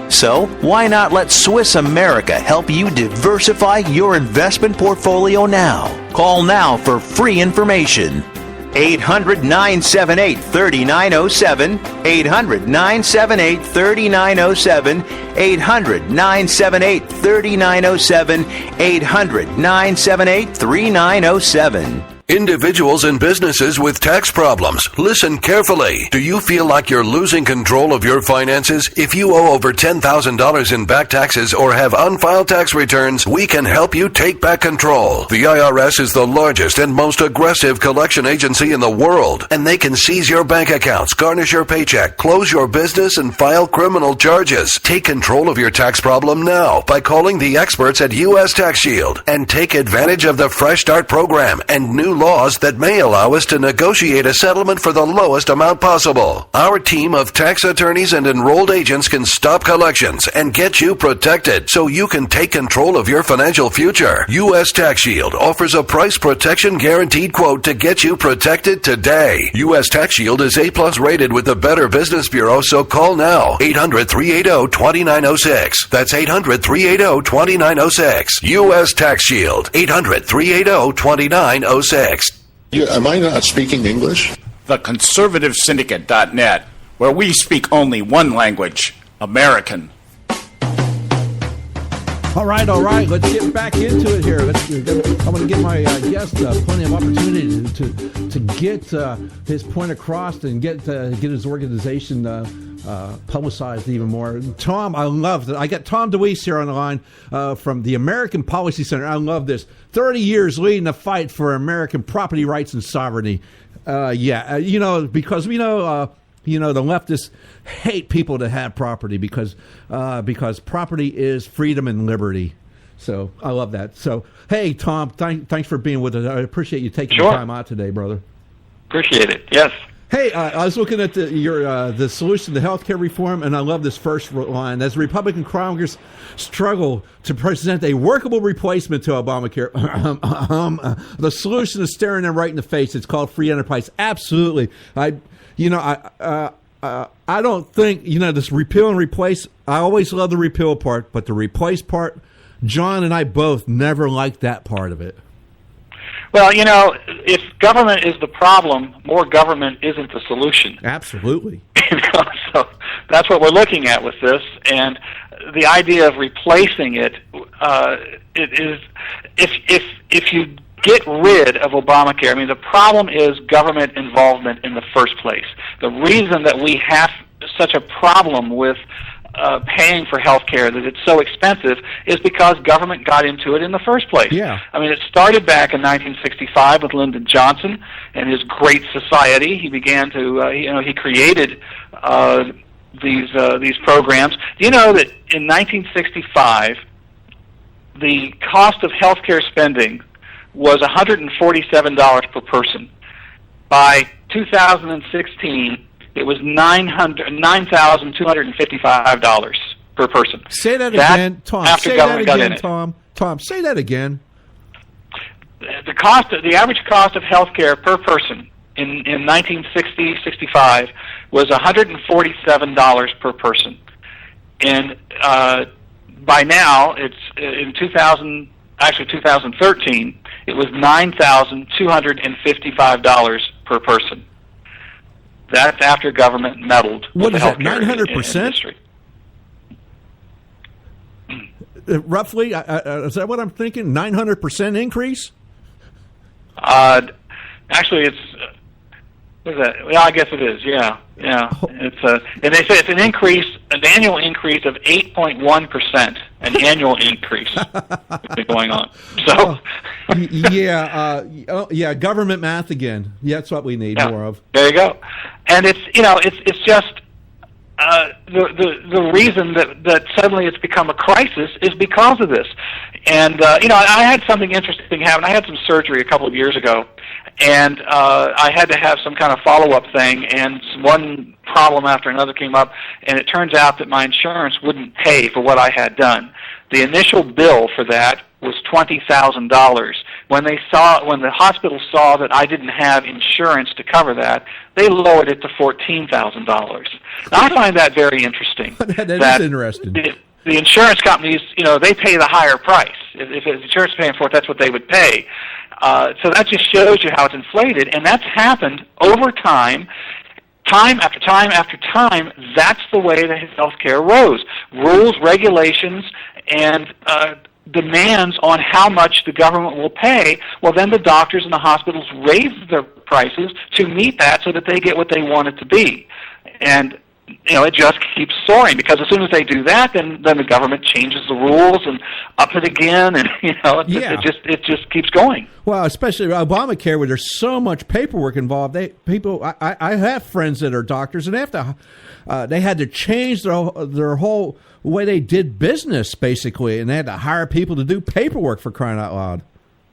So, why not let Swiss America help you diversify your investment portfolio now? Call now for free information. 800-978-3907, 800-978-3907, 800-978-3907, 800-978-3907.
Individuals and businesses with tax problems, listen carefully. Do you feel like you're losing control of your finances? If you owe over $10,000 in back taxes or have unfiled tax returns, we can help you take back control. The IRS is the largest and most aggressive collection agency in the world, and they can seize your bank accounts, garnish your paycheck, close your business, and file criminal charges. Take control of your tax problem now by calling the experts at U.S. Tax Shield and take advantage of the Fresh Start program and new laws that may allow us to negotiate a settlement for the lowest amount possible. Our team of tax attorneys and enrolled agents can stop collections and get you protected so you can take control of your financial future. U.S. Tax Shield offers a price protection guaranteed quote to get you protected today. U.S. Tax Shield is A+ rated with the Better Business Bureau, so call now. 800-380-2906. That's 800-380-2906. U.S. Tax Shield. 800-380-2906.
Am I not speaking English?
The Conservative Syndicate.net, where we speak only one language, American.
All right. Let's get back into it here. I'm going to give my guest plenty of opportunity to get his point across and get his organization publicized even more. Tom, I love that. I got Tom DeWeese here on the line from the American Policy Center. I love this. 30 years leading the fight for American property rights and sovereignty. Because we know. The leftists hate people to have property because property is freedom and liberty. So I love that. So, hey, Tom, thanks for being with us. I appreciate you taking the time out today, brother.
Appreciate it. Yes.
Hey, I was looking at the solution to healthcare reform, and I love this first line. As the Republican Congress struggle to present a workable replacement to Obamacare, the solution is staring them right in the face. It's called free enterprise. Absolutely. I don't think, this repeal and replace, I always love the repeal part, but the replace part, John and I both never liked that part of it.
Well, if government is the problem, more government isn't the solution.
Absolutely.
So that's what we're looking at with this, and the idea of replacing it, it is, if you get rid of Obamacare. I mean, the problem is government involvement in the first place. The reason that we have such a problem with paying for health care, that it's so expensive, is because government got into it in the first place.
Yeah.
I mean, it started back in 1965 with Lyndon Johnson and his Great Society. He began to, he created these programs. Do you know that in 1965, the cost of health care spending was $147 per person. By 2016, it was $9,255 per person.
Say that again, Tom.
After
say
government
that again,
got in
Tom. Tom, say that again.
The average cost of health care per person in 1960-65 was $147 per person, and by now it's in 2013. It was $9,255 per person. That's after government meddled with the healthcare industry.
Roughly, is that what I'm thinking? 900% increase?
Actually, it's what is that? Well, I guess it is. Yeah. It's and they say it's an annual increase of 8.1%. An annual increase going on. So,
government math again. Yeah, that's what we need more of.
There you go. And it's just the reason that suddenly it's become a crisis is because of this. And I had something interesting happen. I had some surgery a couple of years ago, and I had to have some kind of follow-up thing, and one problem after another came up, and it turns out that my insurance wouldn't pay for what I had done. The initial bill for that was $20,000. When the hospital saw that I didn't have insurance to cover that, they lowered it to $14,000. Now, I find that very interesting.
that is interesting.
The insurance companies, they pay the higher price. If the insurance is paying for it, that's what they would pay. So that just shows you how it's inflated, and that's happened over time. Time after time after time, that's the way that healthcare rose. Rules, regulations, and demands on how much the government will pay, well, then the doctors and the hospitals raise their prices to meet that so that they get what they want it to be. And it just keeps soaring, because as soon as they do that, then the government changes the rules and up it again, and it just keeps going.
Well, especially Obamacare, where there's so much paperwork involved. I have friends that are doctors, and they had to change their whole way they did business, basically, and they had to hire people to do paperwork, for crying out loud.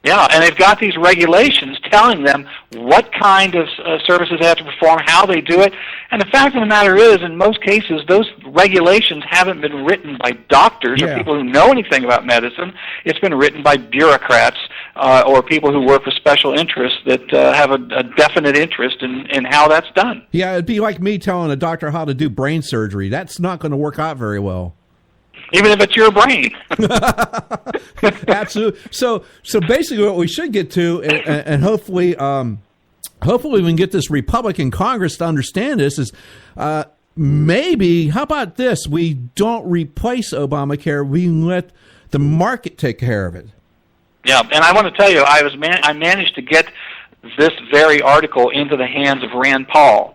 Yeah, and they've got these regulations telling them what kind of services they have to perform, how they do it. And the fact of the matter is, in most cases, those regulations haven't been written by doctors or people who know anything about medicine. It's been written by bureaucrats or people who work for special interests that have a definite interest in how that's done.
Yeah, it'd be like me telling a doctor how to do brain surgery. That's not going to work out very well.
Even if it's your brain.
Absolutely. So basically what we should get to, and hopefully we can get this Republican Congress to understand this, is maybe, how about this? We don't replace Obamacare. We let the market take care of it.
Yeah, and I want to tell you, I managed to get this very article into the hands of Rand Paul.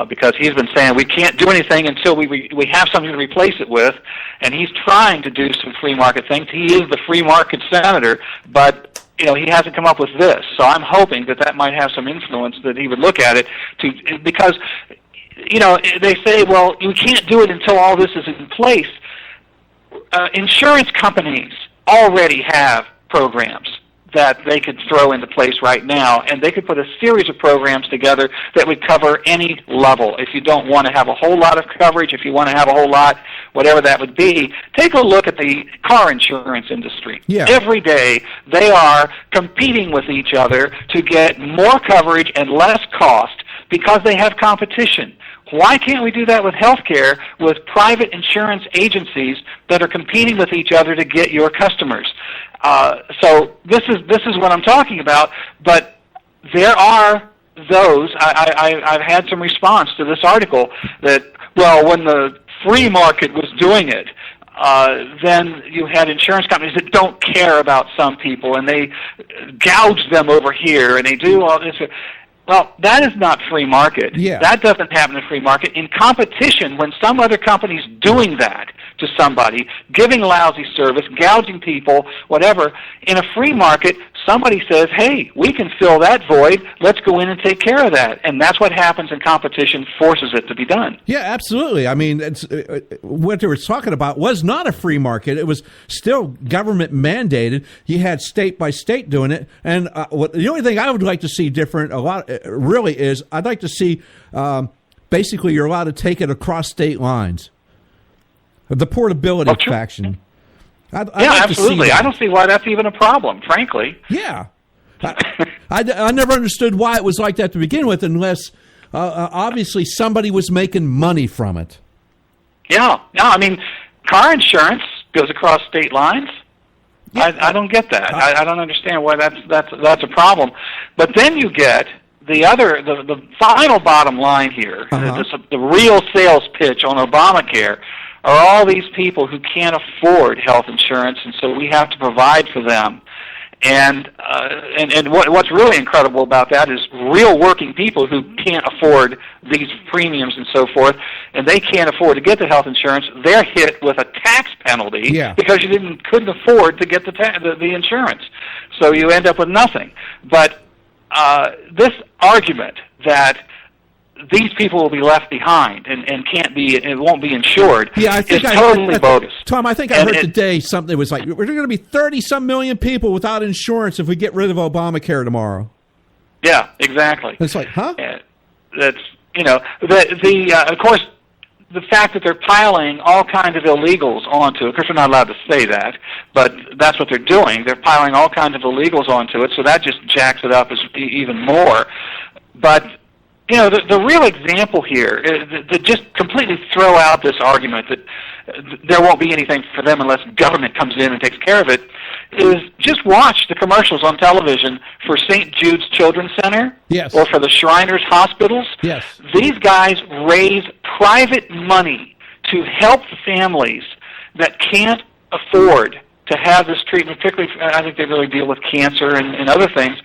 Because he's been saying we can't do anything until we have something to replace it with, and he's trying to do some free market things. He is the free market senator, but he hasn't come up with this. So I'm hoping that might have some influence, that he would look at it because they say, well, you can't do it until all this is in place. Insurance companies already have programs that they could throw into place right now, and they could put a series of programs together that would cover any level. If you don't want to have a whole lot of coverage, if you want to have a whole lot, whatever that would be, take a look at the car insurance industry.
Yeah.
Every day they are competing with each other to get more coverage and less cost because they have competition. Why can't we do that with healthcare, with private insurance agencies that are competing with each other to get your customers? So this is what I'm talking about. But there are those. I've had some response to this article that, well, when the free market was doing it, then you had insurance companies that don't care about some people, and they gouge them over here, and they do all this. Well, that is not free market.
Yeah.
That doesn't happen in free market. In competition, when some other company's doing that to somebody, giving lousy service, gouging people, whatever, in a free market, somebody says, hey, we can fill that void. Let's go in and take care of that. And that's what happens in competition, forces it to be done.
Yeah, absolutely. I mean, what they were talking about was not a free market. It was still government mandated. You had state by state doing it. And the only thing I would like to see different really is I'd like to see basically you're allowed to take it across state lines. The portability faction. I'd like
absolutely. I don't see why that's even a problem, frankly.
Yeah. I never understood why it was like that to begin with, unless obviously somebody was making money from it.
Yeah. No, I mean, car insurance goes across state lines. Yeah. I don't get that. I don't understand why that's a problem. But then you get the final bottom line here, the real sales pitch on Obamacare, are all these people who can't afford health insurance, and so we have to provide for them. And what's really incredible about that is real working people who can't afford these premiums and so forth, and they can't afford to get the health insurance. They're hit with a tax penalty because you couldn't afford to get the insurance. So you end up with nothing. But this argument that these people will be left behind and won't be insured is totally bogus.
Tom, I think I heard today something that was like, we're going to be 30-some million people without insurance if we get rid of Obamacare tomorrow.
Yeah, exactly.
It's like, huh?
That's, of course, the fact that they're piling all kinds of illegals onto it, of course we're not allowed to say that, but that's what they're doing. They're piling all kinds of illegals onto it, so that just jacks it up even more. But the real example here is to just completely throw out this argument that there won't be anything for them unless government comes in and takes care of it, is just watch the commercials on television for St. Jude's Children's Center or for the Shriners Hospitals.
Yes.
These guys raise private money to help families that can't afford to have this treatment, particularly, I think they really deal with cancer and other things,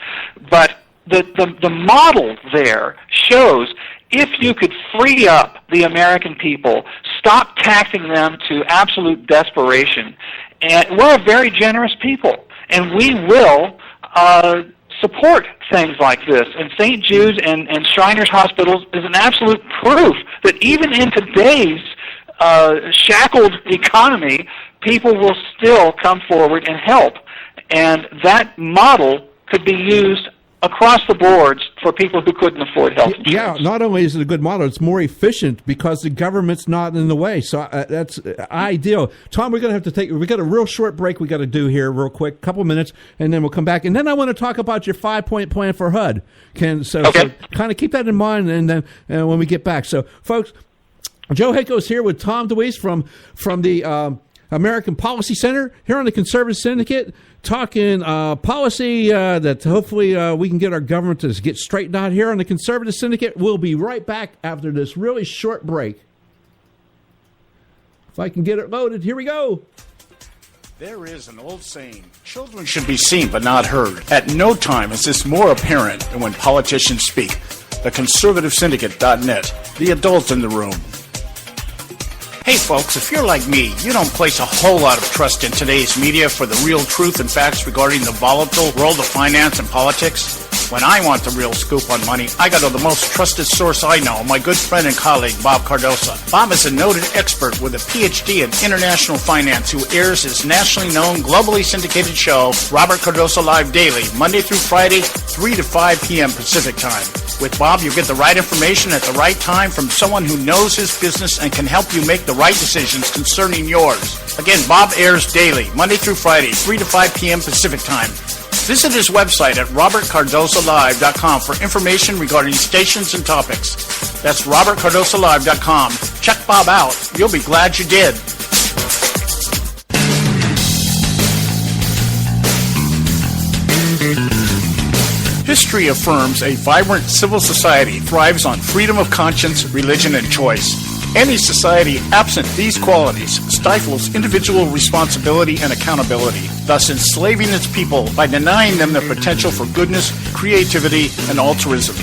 but the model there shows if you could free up the American people, stop taxing them to absolute desperation, and we're a very generous people, and we will support things like this. And St. Jude's and Shriners Hospitals is an absolute proof that even in today's shackled economy, people will still come forward and help. And that model could be used across the boards for people who couldn't afford health insurance.
Yeah, not only is it a good model, it's more efficient because the government's not in the way. So that's ideal. Tom, we're going to have to we got a real short break we got to do here real quick, couple minutes, and then we'll come back. And then I want to talk about your 5-point plan for HUD. So kind of keep that in mind and then when we get back. So, folks, Joe Hayko's here with Tom DeWeese from the American Policy Center here on the Conservative Syndicate, talking policy that hopefully we can get our government to get straightened out here on the Conservative Syndicate. We'll be right back after this really short break. If I can get it loaded, here we go.
There is an old saying, children should be seen but not heard. At no time is this more apparent than when politicians speak. The ConservativeSyndicate.net, the adult in the room. Hey folks, if you're like me, you don't place a whole lot of trust in today's media for the real truth and facts regarding the volatile world of finance and politics. When I want the real scoop on money, I go to the most trusted source I know, my good friend and colleague, Bob Cardoso. Bob is a noted expert with a PhD in international finance who airs his nationally known, globally syndicated show, Robert Cardoso Live Daily, Monday through Friday, 3 to 5 p.m. Pacific Time. With Bob, you get the right information at the right time from someone who knows his business and can help you make the right decisions concerning yours. Again, Bob airs daily, Monday through Friday, 3 to 5 p.m. Pacific Time. Visit his website at robertcardosolive.com for information regarding stations and topics. That's robertcardosolive.com. Check Bob out. You'll be glad you did. History affirms a vibrant civil society thrives on freedom of conscience, religion, and choice. Any society absent these qualities stifles individual responsibility and accountability, thus enslaving its people by denying them their potential for goodness, creativity, and altruism.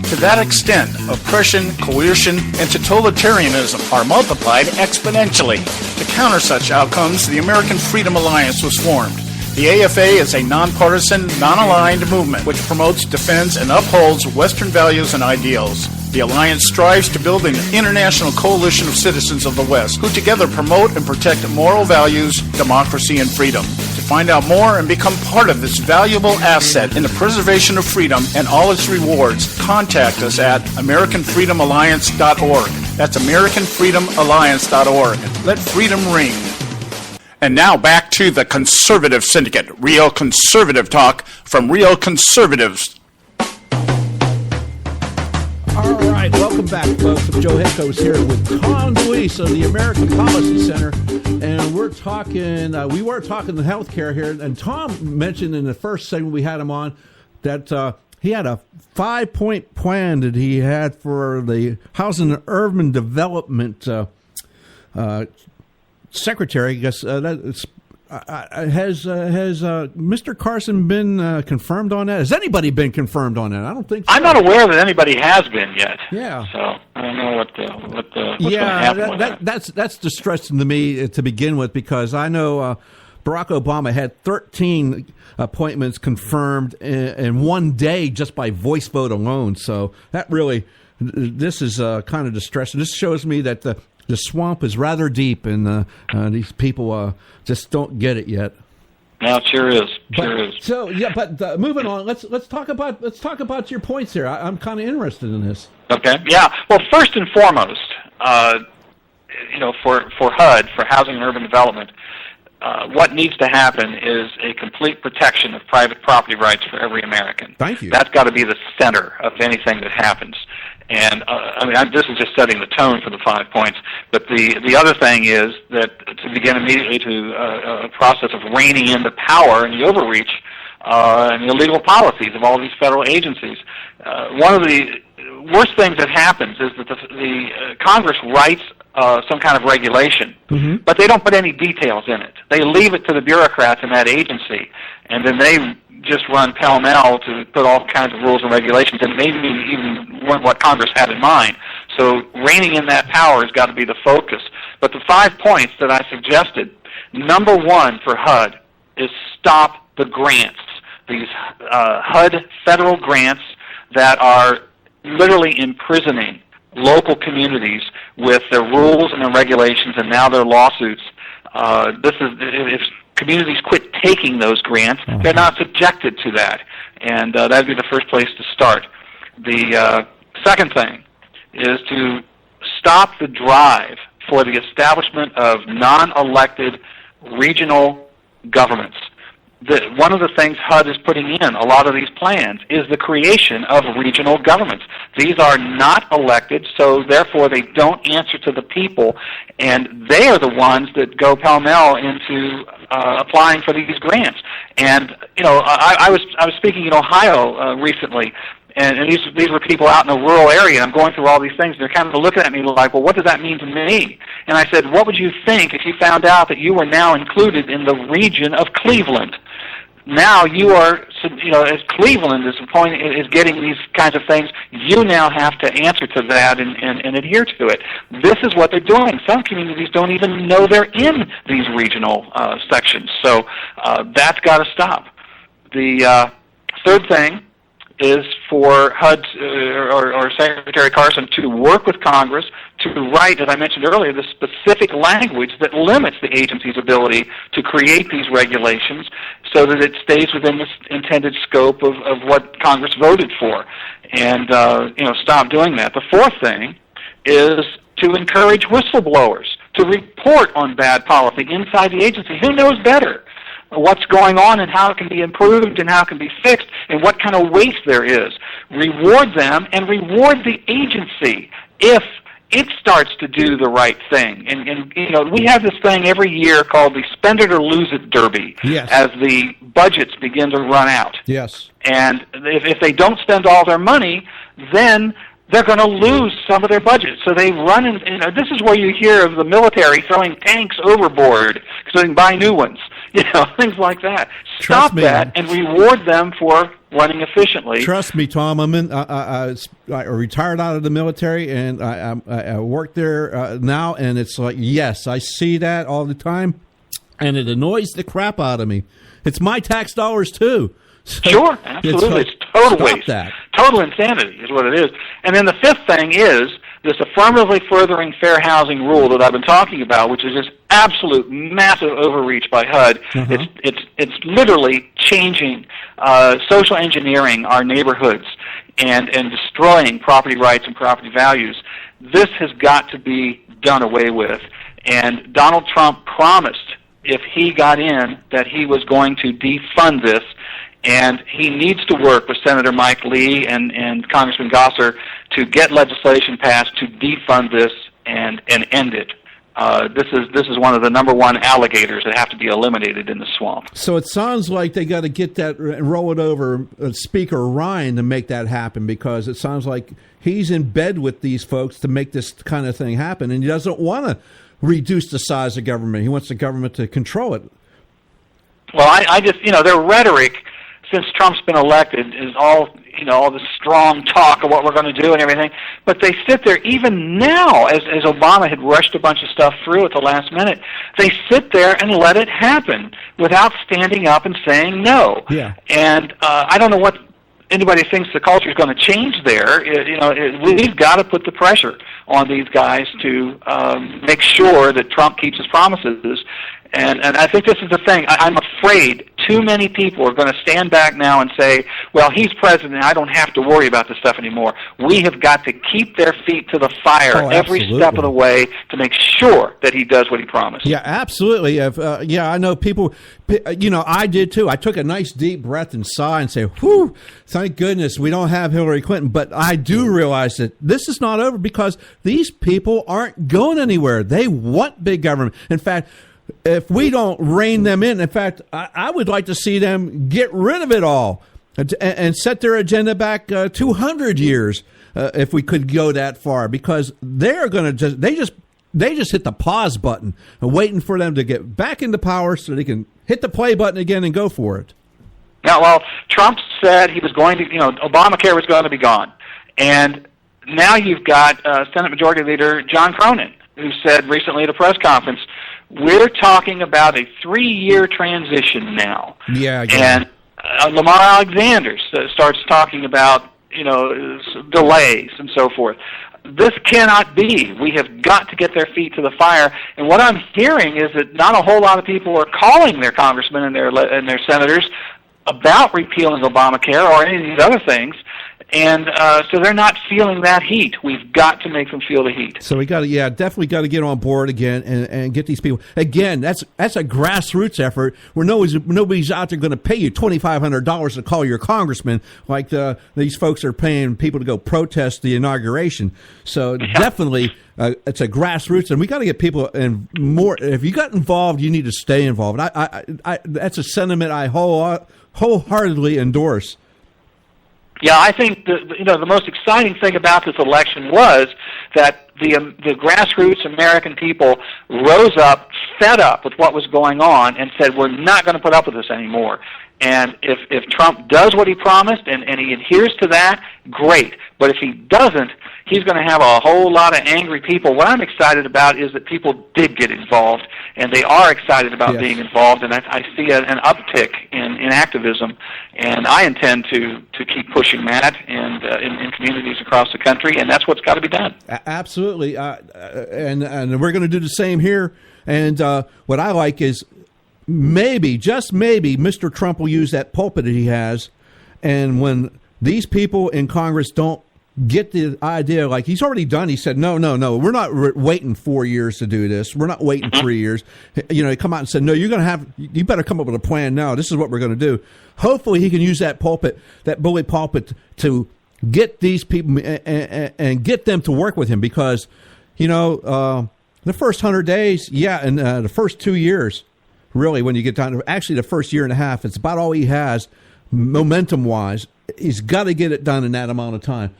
To that extent, oppression, coercion, and totalitarianism are multiplied exponentially. To counter such outcomes, the American Freedom Alliance was formed. The AFA is a nonpartisan, non-aligned movement which promotes, defends, and upholds Western values and ideals. The Alliance strives to build an international coalition of citizens of the West who together promote and protect moral values, democracy, and freedom. To find out more and become part of this valuable asset in the preservation of freedom and all its rewards, contact us at AmericanFreedomAlliance.org. That's AmericanFreedomAlliance.org. Let freedom ring. And now back to the Conservative Syndicate, real conservative talk from real conservatives.
All right, welcome back, folks. Joe Hayko's here with Tom DeWeese of the American Policy Center, and we're talking. We were talking the healthcare here, and Tom mentioned in the first segment we had him on that he had a 5-point plan that he had for the Housing and Urban Development Secretary. I guess has Mr. Carson been confirmed on that? Has anybody been confirmed on that? I don't think so.
I'm not aware that anybody has been yet.
Yeah.
So I don't know what's going to happen with that.
That's distressing to me to begin with, because I know Barack Obama had 13 appointments confirmed in one day just by voice vote alone. So that really, this is kind of distressing. This shows me that the swamp is rather deep, and these people just don't get it yet.
No, it sure is.
So yeah, but moving on. Let's talk about your points here. I'm kind of interested in this.
Okay. Yeah. Well, first and foremost, for HUD, for Housing and Urban Development, what needs to happen is a complete protection of private property rights for every American.
Thank you.
That's got to be the center of anything that happens. And this is just setting the tone for the 5 points. But the other thing is that to begin immediately to a process of reining in the power and the overreach and the illegal policies of all these federal agencies. One of the worst things that happens is that the Congress writes some kind of regulation.
Mm-hmm.
But they don't put any details in it. They leave it to the bureaucrats in that agency, and then they just run pell-mell to put all kinds of rules and regulations, and maybe even weren't what Congress had in mind. So reining in that power has got to be the focus. But the 5 points that I suggested, number one for HUD is stop the grants, these HUD federal grants that are literally imprisoning local communities with their rules and their regulations and now their lawsuits. If communities quit taking those grants, they're not subjected to that. And that'd be the first place to start. The second thing is to stop the drive for the establishment of non-elected regional governments. One of the things HUD is putting in a lot of these plans is the creation of regional governments. These are not elected, so therefore they don't answer to the people, and they are the ones that go pell-mell into applying for these grants. And I was speaking in Ohio recently. And these were people out in a rural area. I'm going through all these things. They're kind of looking at me like, well, what does that mean to me? And I said, what would you think if you found out that you were now included in the region of Cleveland? Now you are, as Cleveland is getting these kinds of things, you now have to answer to that and adhere to it. This is what they're doing. Some communities don't even know they're in these regional sections. So that's got to stop. The third thing is for HUD or Secretary Carson to work with Congress to write, as I mentioned earlier, the specific language that limits the agency's ability to create these regulations so that it stays within the intended scope of what Congress voted for. And, stop doing that. The fourth thing is to encourage whistleblowers to report on bad policy inside the agency. Who knows better what's going on and how it can be improved and how it can be fixed and what kind of waste there is? Reward them and reward the agency if it starts to do the right thing. And we have this thing every year called the Spend It or Lose It Derby.
Yes.
As the budgets begin to run out.
Yes.
And if they don't spend all their money, then they're going to lose some of their budget. So they run in, this is where you hear of the military throwing tanks overboard so they can buy new ones. Things like that. Stop that and reward them for running efficiently.
Trust me, Tom. I retired out of the military, and I work there now, and it's like, yes, I see that all the time, and it annoys the crap out of me. It's my tax dollars, too. So
sure, absolutely. It's total waste.
That.
Total insanity is what it is. And then the fifth thing is this affirmatively furthering fair housing rule that I've been talking about, which is this absolute massive overreach by HUD.
Uh-huh.
It's literally changing, social engineering our neighborhoods and destroying property rights and property values. This has got to be done away with. And Donald Trump promised, if he got in, that he was going to defund this. And he needs to work with Senator Mike Lee and Congressman Gosser to get legislation passed to defund this and end it. This is one of the number one alligators that have to be eliminated in the swamp.
So it sounds like they got to get that and roll it over Speaker Ryan to make that happen, because it sounds like he's in bed with these folks to make this kind of thing happen, and he doesn't want to reduce the size of government. He wants the government to control it.
Well, I just, their rhetoric since Trump's been elected is all this strong talk of what we're going to do and everything. But they sit there, even now, as Obama had rushed a bunch of stuff through at the last minute, they sit there and let it happen without standing up and saying no.
Yeah.
And I don't know what anybody thinks the culture is going to change there. We've got to put the pressure on these guys to make sure that Trump keeps his promises. And I think this is the thing. I'm afraid too many people are going to stand back now and say, well, he's president, I don't have to worry about this stuff anymore. We have got to keep their feet to the fire every step of the way to make sure that he does what he promised.
Yeah, absolutely. I know people, I did too. I took a nice deep breath and sigh and say, whew, thank goodness we don't have Hillary Clinton. But I do realize that this is not over, because these people aren't going anywhere. They want big government. In fact, if we don't rein them in fact, I would like to see them get rid of it all and set their agenda back 200 years if we could go that far, because they're going to they just they just hit the pause button and waiting for them to get back into power so they can hit the play button again and go for it.
Now, well, Trump said he was going to, Obamacare was going to be gone. And now you've got Senate Majority Leader John Cronin, who said recently at a press conference, we're talking about a 3-year transition now.
Yeah.
And Lamar Alexander starts talking about, delays and so forth. This cannot be. We have got to get their feet to the fire. And what I'm hearing is that not a whole lot of people are calling their congressmen and their senators about repealing Obamacare or any of these other things. And so they're not feeling that heat. We've got to make them feel the heat.
So we got to, definitely got to get on board again and get these people. Again, that's a grassroots effort where nobody's out there going to pay you $2,500 to call your congressman like these folks are paying people to go protest the inauguration. So definitely, it's a grassroots, and we got to get people in more. If you got involved, you need to stay involved. I that's a sentiment I wholeheartedly endorse.
Yeah, I think the most exciting thing about this election was that the grassroots American people rose up, fed up with what was going on, and said, we're not going to put up with this anymore. And if Trump does what he promised and he adheres to that, great. But if he doesn't, he's going to have a whole lot of angry people. What I'm excited about is that people did get involved, and they are excited about being involved, and I see an uptick in activism, and I intend to keep pushing that and in communities across the country, and that's what's got to be done.
Absolutely, and we're going to do the same here. And what I like is maybe, just maybe, Mr. Trump will use that pulpit that he has, and when these people in Congress don't get the idea, like he's already done, he said, no, we're not waiting 4 years to do this. We're not waiting 3 years. He come out and said, no, you better come up with a plan now. This is what we're going to do. Hopefully he can use that pulpit, that bully pulpit, to get these people and get them to work with him, because, the first 100 days, and the first 2 years, really, when you get down to actually the first year and a half, it's about all he has momentum-wise. He's got to get it done in that amount of time.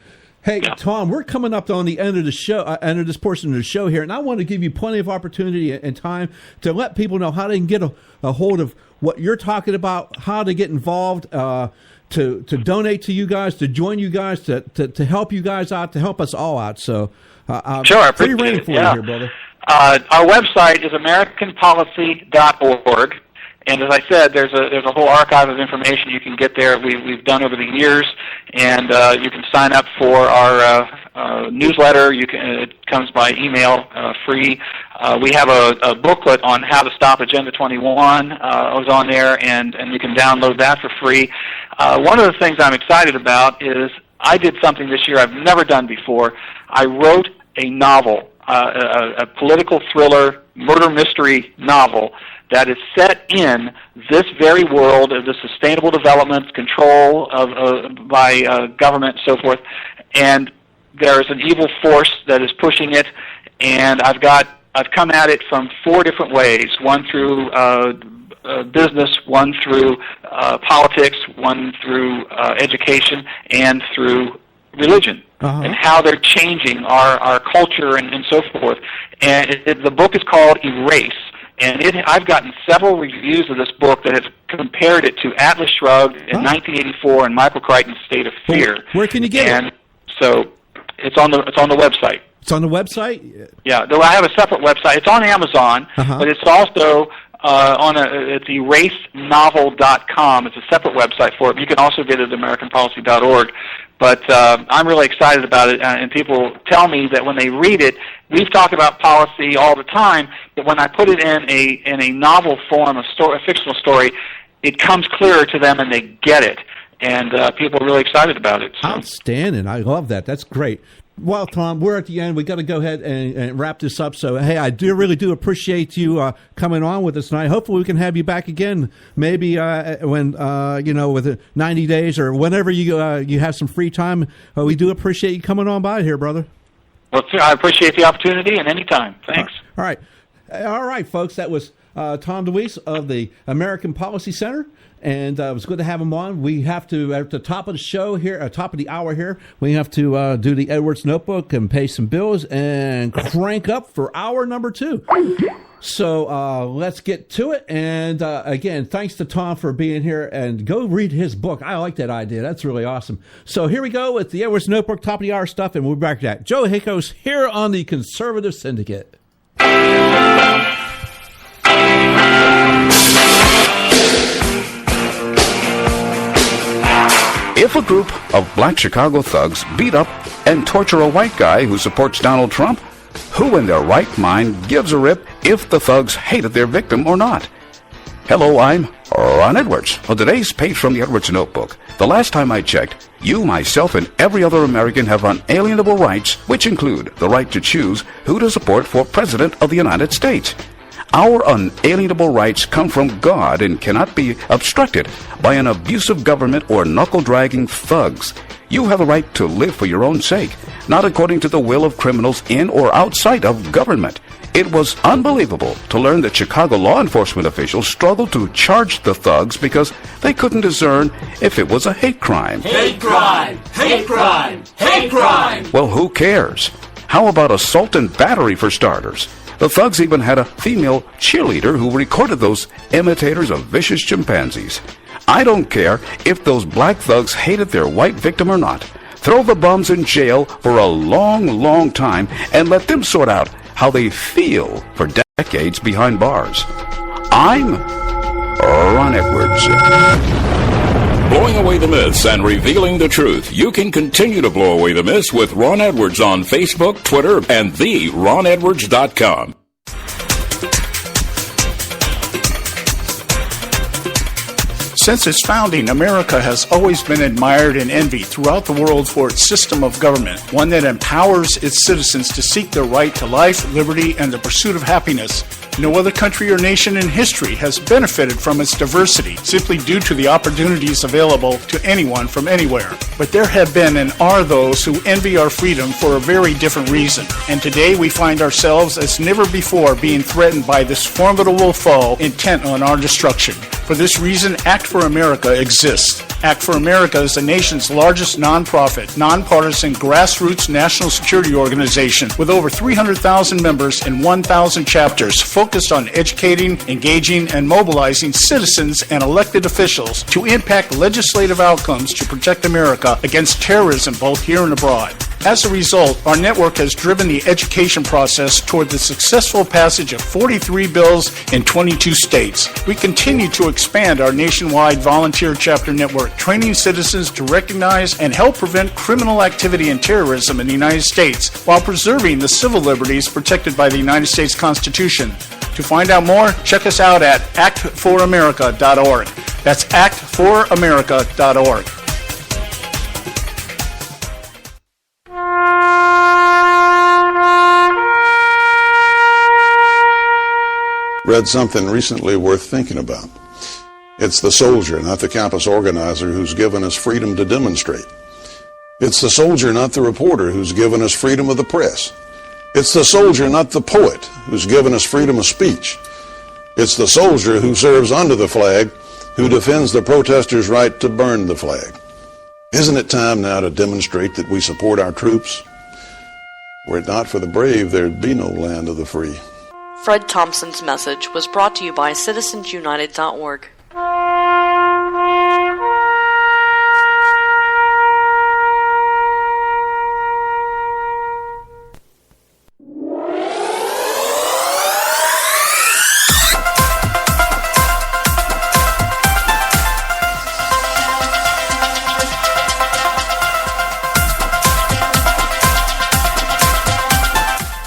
Hey, Tom, we're coming up on the end of the show, end of this portion of the show here, and I want to give you plenty of opportunity and time to let people know how they can get a hold of what you're talking about, how to get involved, to donate to you guys, to join you guys, to help you guys out, to help us all out. So,
sure,
free reign for you here, brother.
Our website is AmericanPolicy.org. And as I said, there's a whole archive of information you can get there. We've done over the years, and you can sign up for our newsletter. It comes by email, free. We have a booklet on how to stop Agenda 21. Was on there, and you can download that for free. One of the things I'm excited about is I did something this year I've never done before. I wrote a novel, a political thriller, murder mystery novel that is set in this very world of the sustainable development, control by government, and so forth. And there is an evil force that is pushing it, and I've come at it from 4 different ways: one through business, one through politics, one through education, and through religion. And how they're changing our culture and so forth. And the book is called Erase. And I've gotten several reviews of this book that have compared it to Atlas Shrugged in 1984 and Michael Crichton's State of Fear.
Where can you get it?
And so it's on the website.
It's on the website?
Yeah, though I have a separate website. It's on Amazon, but it's also it's erasenovel.com. It's a separate website for it. You can also get it at AmericanPolicy.org. But I'm really excited about it, and people tell me that when they read it, we've talked about policy all the time, but when I put it in a novel form, a fictional story, it comes clearer to them and they get it. And people are really excited about it. So.
Outstanding. I love that. That's great. Well, Tom, we're at the end. We got to go ahead and wrap this up. So, hey, I really do appreciate you coming on with us tonight. Hopefully, we can have you back again, maybe when with 90 days or whenever you have some free time. We do appreciate you coming on by here, brother.
Well, I appreciate the opportunity, and anytime. Thanks.
All right, folks. That was Tom DeWeese of the American Policy Center. And it was good to have him on. We have to, at the top of the show here, top of the hour here, we have to do the Edwards Notebook and pay some bills and crank up for hour number 2. So let's get to it. And again, thanks to Tom for being here. And go read his book. I like that idea. That's really awesome. So here we go with the Edwards Notebook, top of the hour stuff, and we'll be back to that. Joe Hicos here on the Conservative Syndicate.
If a group of black Chicago thugs beat up and torture a white guy who supports Donald Trump, who in their right mind gives a rip if the thugs hated their victim or not? Hello, I'm Ron Edwards. On today's page from the Edwards Notebook, the last time I checked, you, myself, and every other American have unalienable rights, which include the right to choose who to support for President of the United States. Our unalienable rights come from God and cannot be obstructed by an abusive government or knuckle-dragging thugs. You have the right to live for your own sake, not according to the will of criminals in or outside of government. It was unbelievable to learn that Chicago law enforcement officials struggled to charge the thugs because they couldn't discern if it was a hate crime.
Hate crime! Hate crime! Hate crime!
Well, who cares? How about assault and battery for starters? The thugs even had a female cheerleader who recorded those imitators of vicious chimpanzees. I don't care if those black thugs hated their white victim or not. Throw the bums in jail for a long, long time and let them sort out how they feel for decades behind bars. I'm Ron Edwards.
Blowing away the myths and revealing the truth. You can continue to blow away the myths with Ron Edwards on Facebook, Twitter, and theronedwards.com.
Since its founding, America has always been admired and envied throughout the world for its system of government, one that empowers its citizens to seek their right to life, liberty, and the pursuit of happiness. No other country or nation in history has benefited from its diversity simply due to the opportunities available to anyone from anywhere. But there have been and are those who envy our freedom for a very different reason. And today we find ourselves as never before being threatened by this formidable foe intent on our destruction. For this reason, Act for America exists. Act for America is the nation's largest nonprofit, nonpartisan, grassroots national security organization with over 300,000 members and 1,000 chapters focused on educating, engaging, and mobilizing citizens and elected officials to impact legislative outcomes to protect America against terrorism both here and abroad. As a result, our network has driven the education process toward the successful passage of 43 bills in 22 states. We continue to expand our nationwide volunteer chapter network, training citizens to recognize and help prevent criminal activity and terrorism in the United States while preserving the civil liberties protected by the United States Constitution. To find out more, check us out at actforamerica.org. That's actforamerica.org.
Read something recently worth thinking about. It's the soldier, not the campus organizer, who's given us freedom to demonstrate. It's the soldier, not the reporter, who's given us freedom of the press. It's the soldier, not the poet, who's given us freedom of speech. It's the soldier who serves under the flag, who defends the protesters' right to burn the flag. Isn't it time now to demonstrate that we support our troops? Were it not for the brave, there'd be no land of the free.
Fred Thompson's message was brought to you by CitizensUnited.org.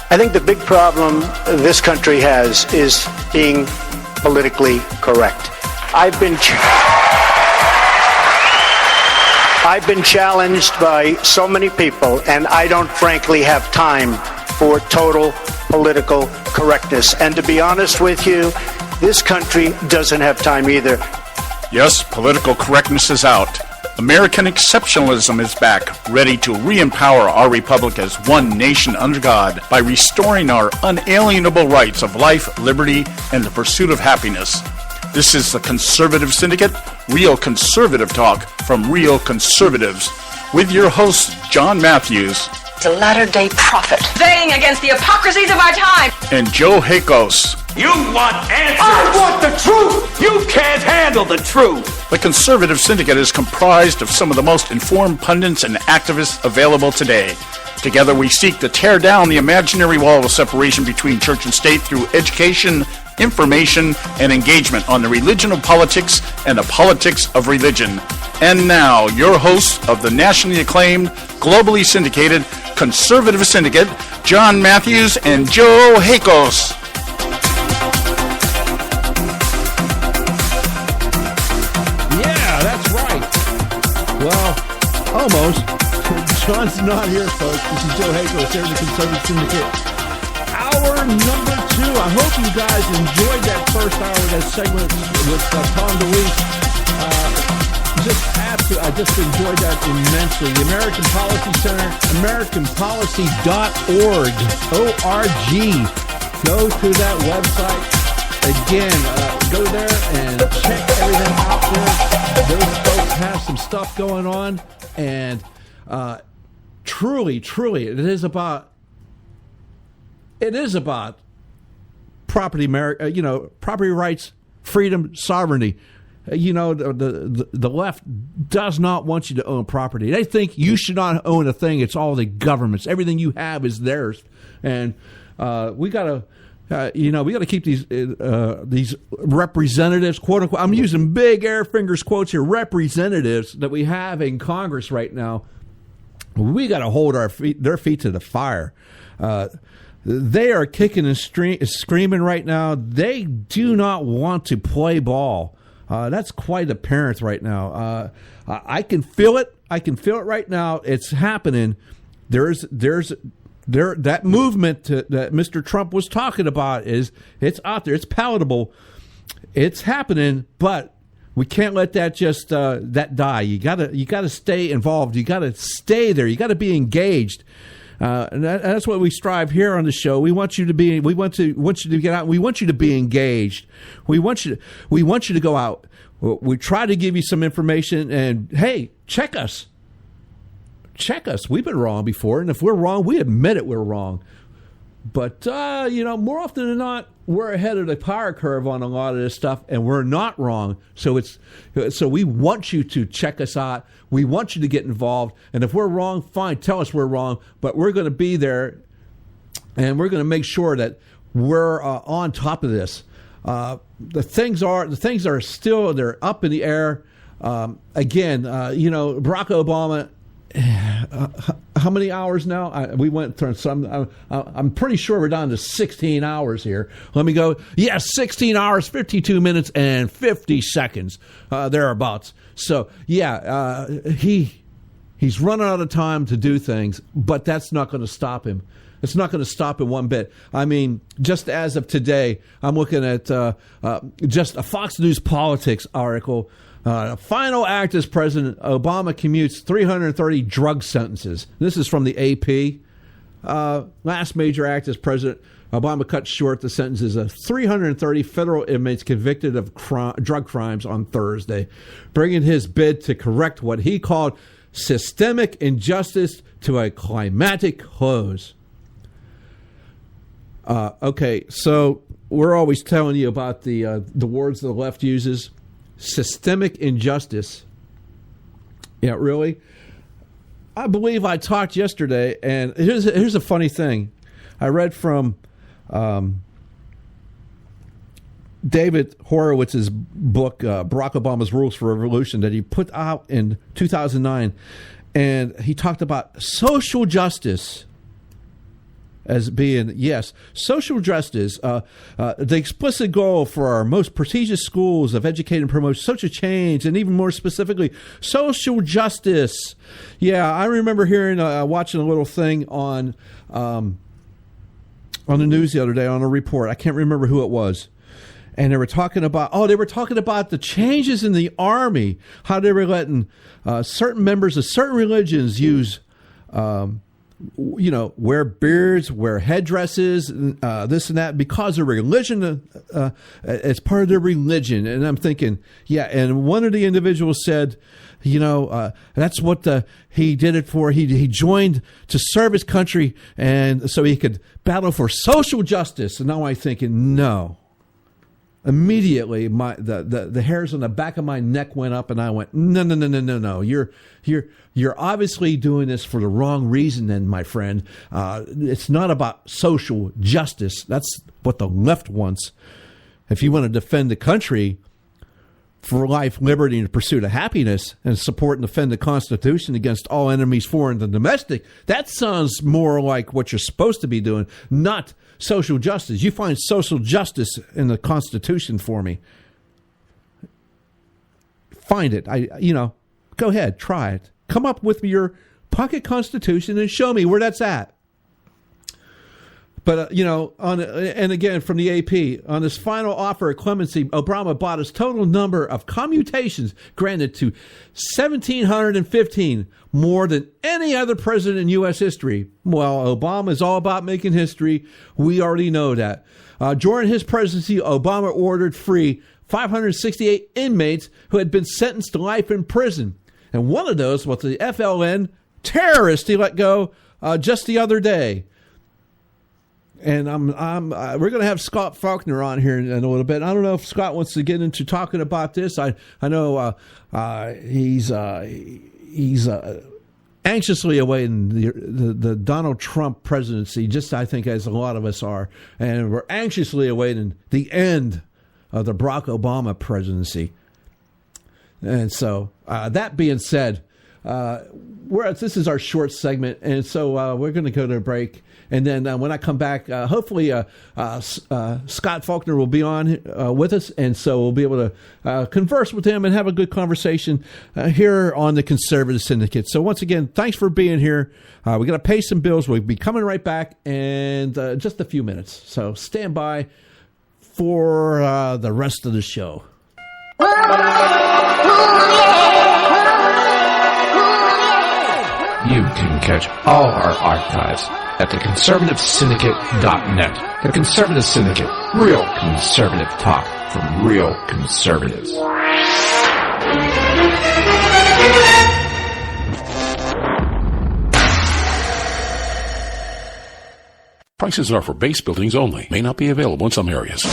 I think the big problem this country has is being politically correct. I've been challenged by so many people, and I don't frankly have time for total political correctness. And to be honest with you, this country doesn't have time either.
Yes, political correctness is out. American exceptionalism is back, ready to re-empower our republic as one nation under God by restoring our unalienable rights of life, liberty, and the pursuit of happiness. This is the Conservative Syndicate, real conservative talk from real conservatives, with your host, John Matthews.
It's a latter-day prophet, baying against the hypocrisies of our time.
And Joe Hakos.
You want answers! I want the truth! You can't handle the truth!
The Conservative Syndicate is comprised of some of the most informed pundits and activists available today. Together we seek to tear down the imaginary wall of separation between church and state through education, information, and engagement on the religion of politics and the politics of religion. And now, your hosts of the nationally acclaimed, globally syndicated Conservative Syndicate, John Matthews and Joe Hakos.
Yeah, that's right. Well, almost. John's not here, folks. This is Joe Hakos here in the Conservative Syndicate. Hour number 2. I hope you guys enjoyed that first hour of that segment with Tom DeWeese. I just enjoyed that immensely. The American Policy Center, AmericanPolicy.org, O-R-G. Go to that website. Again, go there and check everything out there. Those folks have some stuff going on, and truly, it is about property, property rights, freedom, sovereignty. The left does not want you to own property. They think you should not own a thing. It's all the government's. Everything you have is theirs, and we gotta keep these representatives, quote unquote. I'm using big air fingers quotes here. Representatives that we have in Congress right now. We got to hold their feet to the fire. They are kicking and screaming right now. They do not want to play ball. That's quite apparent right now. I can feel it. I can feel it right now. It's happening. There's that movement that Mr. Trump was talking about it's out there. It's palatable. It's happening, but we can't let that just that die. You gotta stay involved. You gotta stay there. You gotta be engaged. And that's what we strive here on the show. We want you to be. We want you to get out. We want you to be engaged. We want you to go out. We try to give you some information. And hey, check us. Check us. We've been wrong before, and if we're wrong, we admit it. We're wrong. But more often than not, we're ahead of the power curve on a lot of this stuff, and we're not wrong. So we want you to check us out. We want you to get involved. And if we're wrong, fine, tell us we're wrong. But we're going to be there, and we're going to make sure that we're on top of this. The things are still, they're up in the air. Again, Barack Obama. How many hours now? We went through some. I'm pretty sure we're down to 16 hours here. Let me go. Yes, 16 hours, 52 minutes, and 50 seconds, thereabouts. So, yeah, he's running out of time to do things, but that's not going to stop him. It's not going to stop him one bit. I mean, just as of today, I'm looking at just a Fox News Politics article. Final act as president, Obama commutes 330 drug sentences. This is from the AP. Last major act as president, Obama cut short the sentences of 330 federal inmates convicted of drug crimes on Thursday, bringing his bid to correct what he called systemic injustice to a climatic close. Okay, so we're always telling you about the words the left uses. Systemic injustice. Yeah, really? I believe I talked yesterday, and here's a funny thing. I read from David Horowitz's book, Barack Obama's Rules for Revolution, that he put out in 2009, and he talked about social justice as being, yes, social justice, the explicit goal for our most prestigious schools of educating and promote social change, and even more specifically, social justice. Yeah, I remember hearing, watching a little thing on the news the other day on a report. I can't remember who it was. And they were talking about, the changes in the Army, how they were letting certain members of certain religions use wear beards, wear headdresses, this and that, because of religion. It's part of their religion. And I'm thinking, yeah. And one of the individuals said, that's what he did it for. He joined to serve his country, and so he could battle for social justice. And now I'm thinking, no. Immediately, the hairs on the back of my neck went up, and I went, no. You're obviously doing this for the wrong reason, then, my friend. It's not about social justice. That's what the left wants. If you want to defend the country for life, liberty, and the pursuit of happiness, and support and defend the Constitution against all enemies, foreign and domestic, that sounds more like what you're supposed to be doing, not social justice. You find social justice in the Constitution for me. Find it. Go ahead, try it. Come up with your pocket Constitution and show me where that's at. But, and again, from the AP, on his final offer of clemency, Obama brought his total number of commutations granted to 1,715, more than any other president in U.S. history. Well, Obama is all about making history. We already know that. During his presidency, Obama ordered free 568 inmates who had been sentenced to life in prison. And one of those was the FLN terrorist he let go just the other day. And we're going to have Scott Faulkner on here in a little bit. I don't know if Scott wants to get into talking about this. I know he's anxiously awaiting the Donald Trump presidency, just I think as a lot of us are, and we're anxiously awaiting the end of the Barack Obama presidency. And so that being said, this is our short segment, and so we're going to go to a break. And then when I come back, hopefully Scott Faulkner will be on with us, and so we'll be able to converse with him and have a good conversation here on the Conservative Syndicate. So once again, thanks for being here. We got to pay some bills. We'll be coming right back in just a few minutes. So stand by for the rest of the show.
You can catch all our archives at theconservativesyndicate.net. The Conservative Syndicate. Real conservative talk from real conservatives.
Prices are for base buildings only. May not be available in some areas.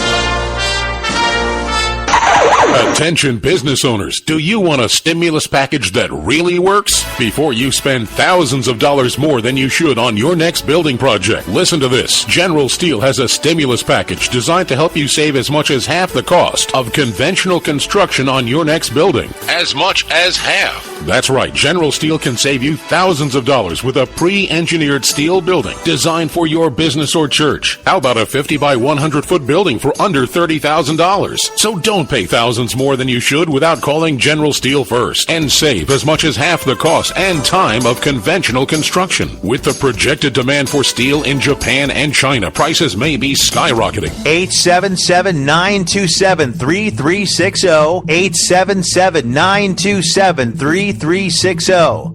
Attention business owners, do you want a stimulus package that really works? Before you spend thousands of dollars more than you should on your next building project, listen to this. General Steel has a stimulus package designed to help you save as much as half the cost of conventional construction on your next building. As much as half. That's right, General Steel can save you thousands of dollars with a pre-engineered steel building designed for your business or church. How about a 50 by 100 foot building for under $30,000? So don't pay thousands more than you should without calling General Steel first, and save as much as half the cost and time of conventional construction. With the projected demand for steel in Japan and China, prices may be skyrocketing.
877-927-3360. 877-927-3360.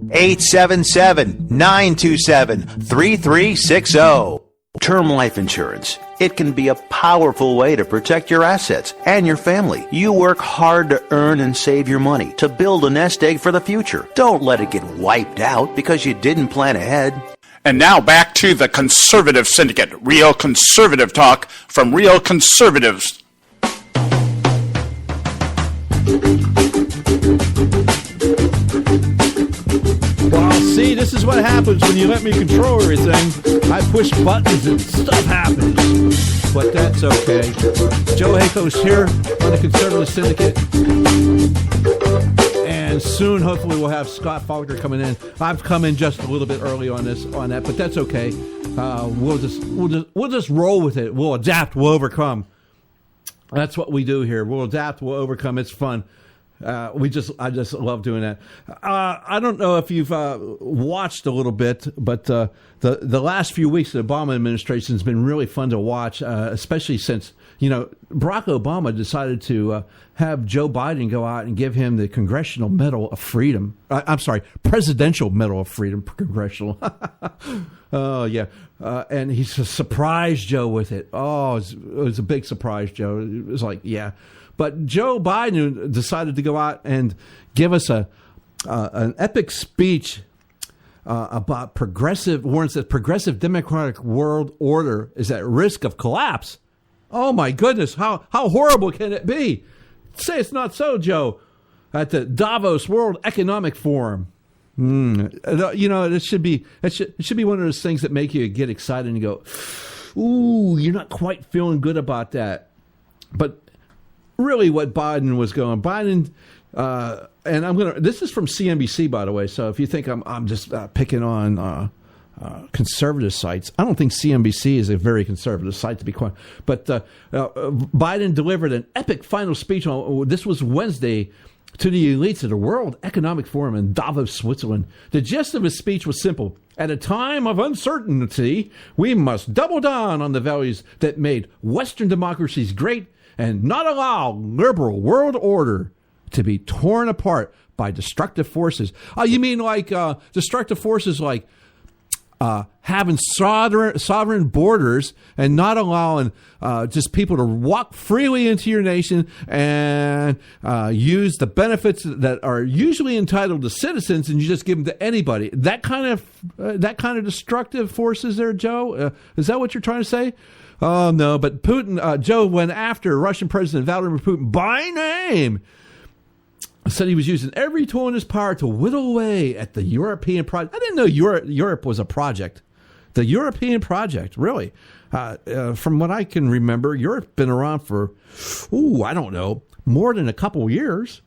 877-927-3360. Term life insurance. It can be a powerful way to protect your assets and your family. You work hard to earn and save your money to build a nest egg for the future. Don't let it get wiped out because you didn't plan ahead.
And now back to the Conservative Syndicate. Real conservative talk from real conservatives.
Well, see, this is what happens when you let me control everything. I push buttons and stuff happens. But that's okay. Joe Hayco's here on the Conservative Syndicate. And soon, hopefully, we'll have Scott Faulkner coming in. I've come in just a little bit early on that, but that's okay. We'll just roll with it. We'll adapt. We'll overcome. That's what we do here. We'll adapt. We'll overcome. It's fun. I just love doing that. I don't know if you've watched a little bit, but the last few weeks of the Obama administration has been really fun to watch, especially since Barack Obama decided to have Joe Biden go out and give him the Congressional Medal of Freedom. Presidential Medal of Freedom, congressional. Oh, yeah. And he surprised Joe with it. Oh, it was a big surprise, Joe. It was like, yeah. But Joe Biden decided to go out and give us an epic speech about warns that progressive democratic world order is at risk of collapse. Oh, my goodness. How horrible can it be? Say it's not so, Joe. At the Davos World Economic Forum. It should be one of those things that make you get excited and go, ooh, you're not quite feeling good about that. But really what Biden was going, and this is from CNBC, by the way, so if you think I'm just picking on conservative sites, I don't think CNBC is a very conservative site, to be quiet. But Biden delivered an epic final speech this was Wednesday, to the elites of the World Economic Forum in Davos, Switzerland. The gist of his speech was simple. At a time of uncertainty, we must double down on the values that made Western democracies great and not allow liberal world order to be torn apart by destructive forces. You mean like destructive forces like having sovereign borders and not allowing just people to walk freely into your nation and use the benefits that are usually entitled to citizens, and you just give them to anybody. That kind of destructive forces there, Joe? Is that what you're trying to say? Oh, no, but Putin, Joe went after Russian President Vladimir Putin by name. Said he was using every tool in his power to whittle away at the European project. I didn't know Europe was a project. The European project, really. From what I can remember, Europe's been around for, I don't know, more than a couple years.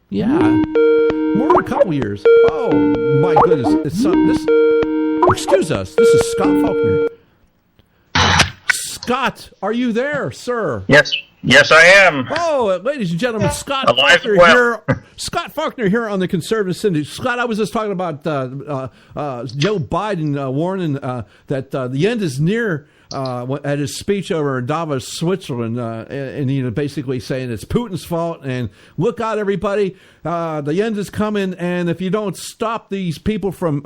Yeah, more than a couple years. Oh, my goodness. Excuse us. This is Scott Faulkner. Scott, are you there, sir?
Yes, I am.
Oh, ladies and gentlemen, Scott Faulkner here. Scott Faulkner here on the Conservative Syndicate. Scott, I was just talking about Joe Biden warning that the end is near at his speech over in Davos, Switzerland, and basically saying it's Putin's fault and look out, everybody, the end is coming, and if you don't stop these people from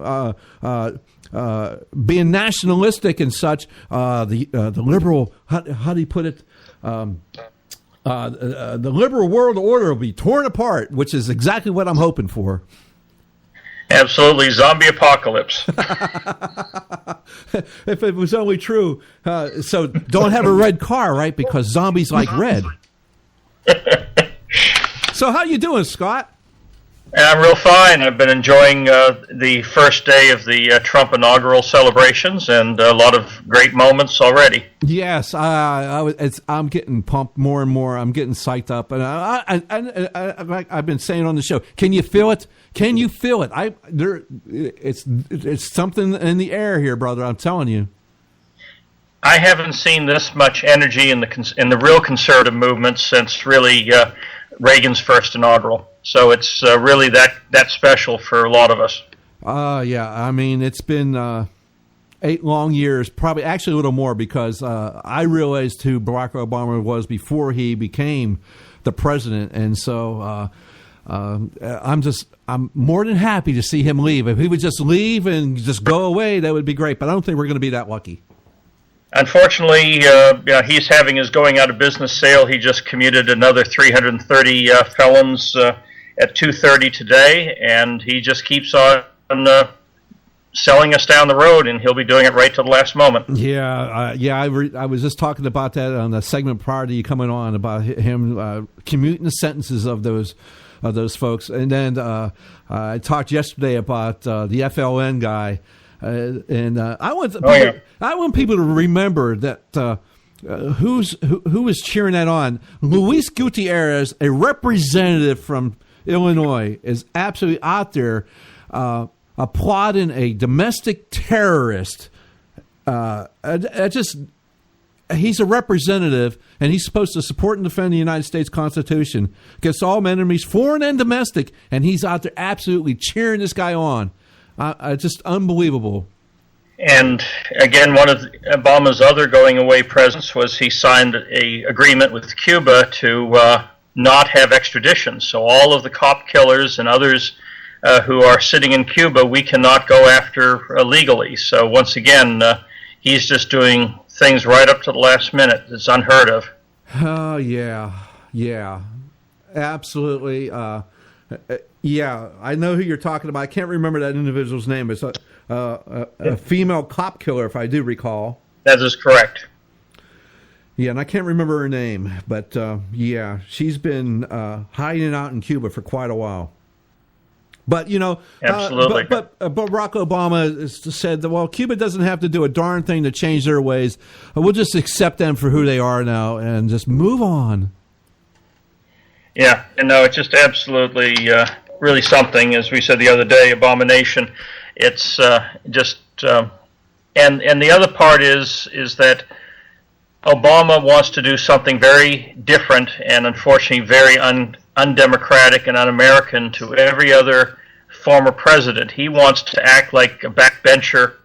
being nationalistic and such, the liberal, how do you put it? The liberal world order will be torn apart, which is exactly what I'm hoping for.
Absolutely, zombie apocalypse.
If it was only true. So don't have a red car, right? Because zombies like red. So how you doing, Scott?
I'm real fine. I've been enjoying the first day of the Trump inaugural celebrations, and a lot of great moments already.
Yes, I'm getting pumped more and more. I'm getting psyched up, and I've been saying on the show. Can you feel it? Can you feel it? It's something in the air here, brother. I'm telling you.
I haven't seen this much energy in the real conservative movement since really Reagan's first inaugural. So it's really that special for a lot of us.
Yeah. I mean, it's been 8 long years, probably actually a little more, because I realized who Barack Obama was before he became the president. And so I'm more than happy to see him leave. If he would just leave and just go away, that would be great. But I don't think we're going to be that lucky.
Unfortunately, he's having his going out of business sale. He just commuted another 330 felons at 2:30 today, and he just keeps on selling us down the road, and he'll be doing it right to the last moment.
Yeah. I was just talking about that on the segment prior to you coming on, about him commuting the sentences of those folks. And then I talked yesterday about the FLN guy. I want people to remember that who was cheering that on. Luis Gutierrez, a representative from Illinois, is absolutely out there applauding a domestic terrorist. he's a representative, and he's supposed to support and defend the United States Constitution against all enemies, foreign and domestic, and he's out there absolutely cheering this guy on. Just unbelievable.
And again, one of Obama's other going-away presents was he signed an agreement with Cuba to not have extradition. So all of the cop killers and others who are sitting in Cuba, we cannot go after legally. So once again, he's just doing things right up to the last minute. It's unheard of.
Oh, yeah, absolutely. Yeah, I know who you're talking about. I can't remember that individual's name. It's a female cop killer, if I do recall.
That is correct.
Yeah, and I can't remember her name, but yeah, she's been hiding out in Cuba for quite a while. But, you know,
absolutely.
But Barack Obama said that, well, Cuba doesn't have to do a darn thing to change their ways. We'll just accept them for who they are now and just move on.
Yeah, and no, it's just absolutely really something. As we said the other day, abomination. It's just, and the other part is that Obama wants to do something very different and unfortunately very undemocratic and un-American to every other former president. He wants to act like a backbencher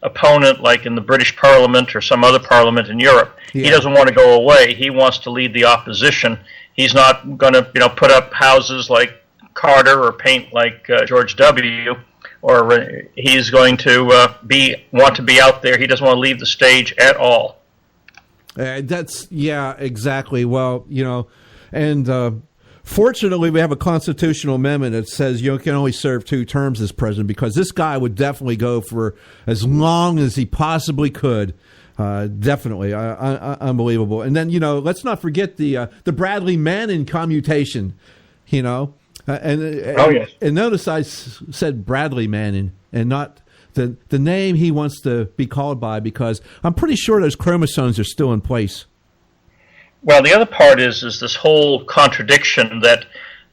opponent, like in the British Parliament or some other parliament in Europe. Yeah. He doesn't want to go away. He wants to lead the opposition. He's not going to, put up houses like Carter or paint like George W. Or he's going to want to be out there. He doesn't want to leave the stage at all.
Yeah, exactly. Well, and fortunately, we have a constitutional amendment that says you can only serve 2 terms as president, because this guy would definitely go for as long as he possibly could. Definitely, unbelievable. And then let's not forget the Bradley Manning commutation. Oh
yes.
And notice I said Bradley Manning and not the name he wants to be called by, because I'm pretty sure those chromosomes are still in place.
Well, the other part is this whole contradiction that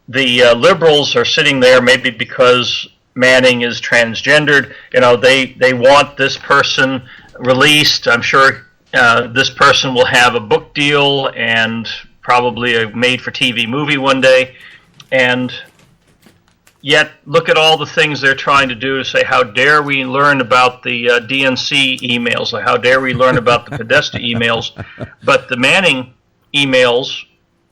the liberals are sitting there maybe because Manning is transgendered. They want this person released. I'm sure this person will have a book deal and probably a made-for-TV movie one day. And yet, look at all the things they're trying to do to say, how dare we learn about the DNC emails, or how dare we learn about the Podesta emails. But the Manning emails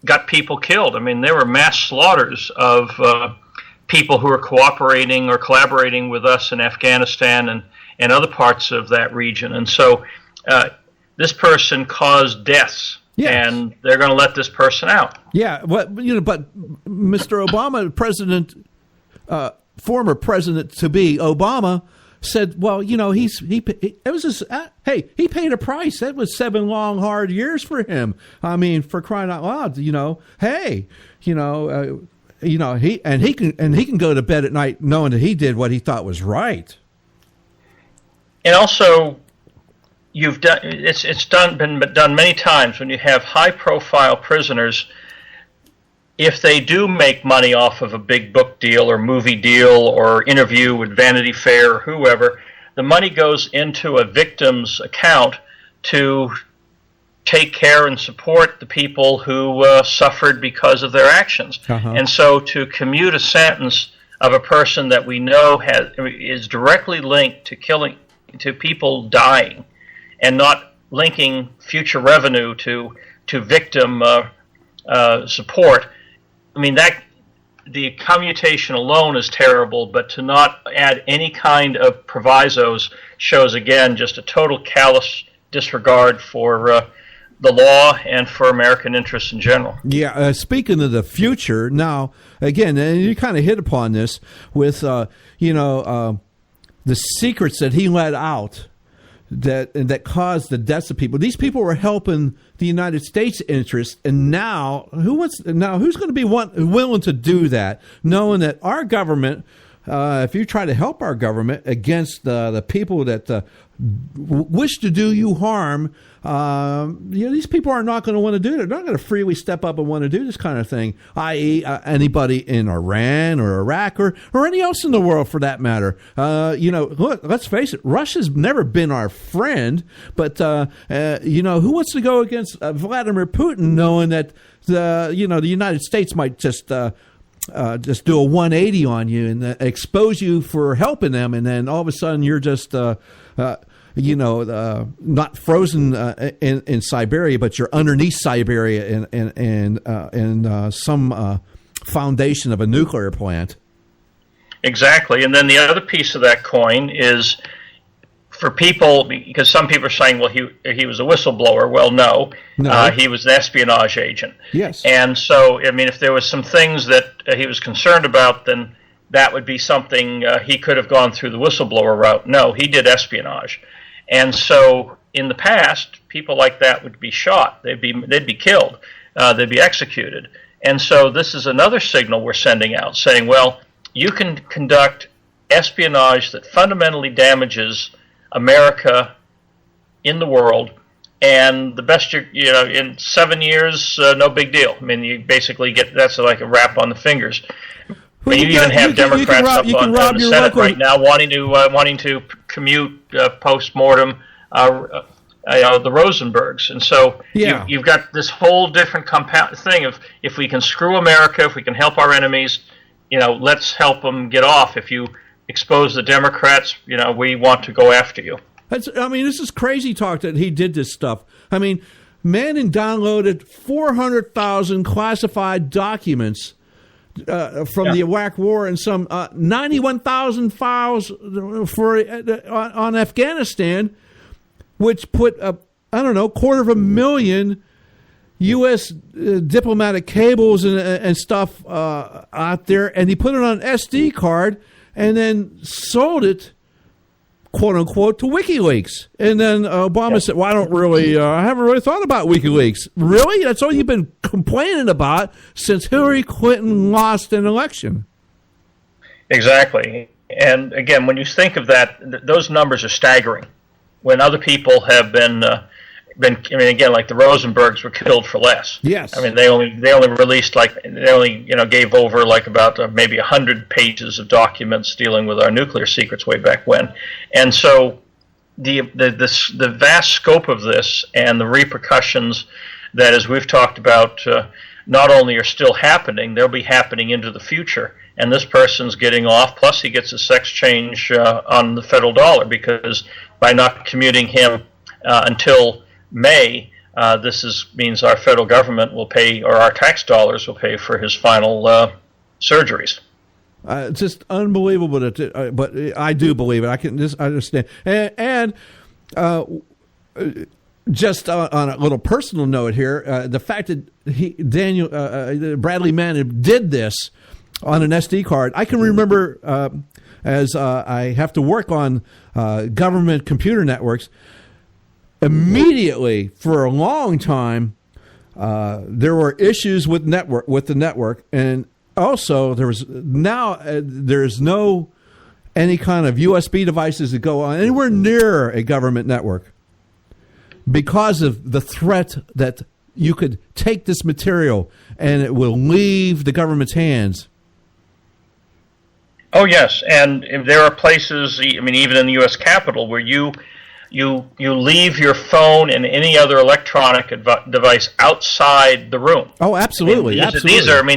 got people killed. I mean, there were mass slaughters of people who were cooperating or collaborating with us in Afghanistan and other parts of that region. And so this person caused deaths. Yes. And they're going to let this person out. Yeah,
but Mr. Obama, former president-to-be Obama, said, well, he paid a price. That was 7 long, hard years for him. I mean, for crying out loud, he can go to bed at night knowing that he did what he thought was right.
And also, it's been done many times when you have high-profile prisoners. If they do make money off of a big book deal or movie deal or interview with Vanity Fair or whoever, the money goes into a victim's account to take care and support the people who suffered because of their actions. Uh-huh. And so to commute a sentence of a person that we know is directly linked to people dying and not linking future revenue to victim support, I mean, that the commutation alone is terrible, but to not add any kind of provisos shows, again, just a total callous disregard for the law and for American interests in general.
Yeah, speaking of the future, now, again, and you kind of hit upon this with, the secrets that he let out that caused the deaths of people. These people were helping the United States interests, and now who's going to be willing to do that, knowing that our government if you try to help our government against the people that wish to do you harm, these people are not going to want to do it. They're not going to freely step up and want to do this kind of thing, i.e. Anybody in Iran or Iraq or any else in the world for that matter. Look, let's face it, Russia's never been our friend, but, who wants to go against Vladimir Putin knowing that, the United States might just do a 180 on you and expose you for helping them, and then all of a sudden you're just not frozen in Siberia, but you're underneath Siberia in some foundation of a nuclear plant. Exactly. And then the other piece of that coin is for people, because some people are saying, well, he was a whistleblower. Well, no. He was an espionage agent. Yes. And so, I mean, if there was some things that he was concerned about, then that would be something he could have gone through the whistleblower route. No, he did espionage. And so in the past, people like that would be shot. They'd be killed. They'd be executed. And so this is another signal we're sending out saying, well, you can conduct espionage that fundamentally damages America in the world, and the best in 7 years, no big deal. I mean, you basically that's like a rap on the fingers. Well, you even have Democrats up on the Senate right now wanting to commute post-mortem the Rosenbergs, and so you've got this whole different compound thing of if we can screw America, if we can help our enemies, let's help them get off. If you expose the Democrats, we want to go after you. This is crazy talk that he did this stuff. I mean, Manning downloaded 400,000 classified documents from the Iraq War and some 91,000 files on Afghanistan, which put, 250,000 U.S. diplomatic cables and stuff out there, and he put it on an SD card and then sold it, quote unquote, to WikiLeaks. And then Obama said, well, I haven't really thought about WikiLeaks. Really? That's all you've been complaining about since Hillary Clinton lost an election. Exactly. And again, when you think of that, those numbers are staggering. When other people have been again, like the Rosenbergs were killed for less. Yes. I mean, they only released gave over about maybe 100 pages of documents dealing with our nuclear secrets way back when. And so the vast scope of this and the repercussions that, as we've talked about, not only are still happening, they'll be happening into the future. And this person's getting off, plus he gets a sex change on the federal dollar, because by not commuting him until May, means our federal government will pay, or our tax dollars will pay for his final surgeries. It's just unbelievable, but I do believe it. I can just understand. And just on a little personal note here, the fact that Bradley Manning did this on an SD card, I can remember as I have to work on government computer networks. Immediately, for a long time, there were issues with the network, and also there's no any kind of USB devices that go on anywhere near a government network because of the threat that you could take this material and it will leave the government's hands. Oh yes, and there are places, even in the U.S. Capitol, where you leave your phone and any other electronic device outside the room. Oh, absolutely, absolutely.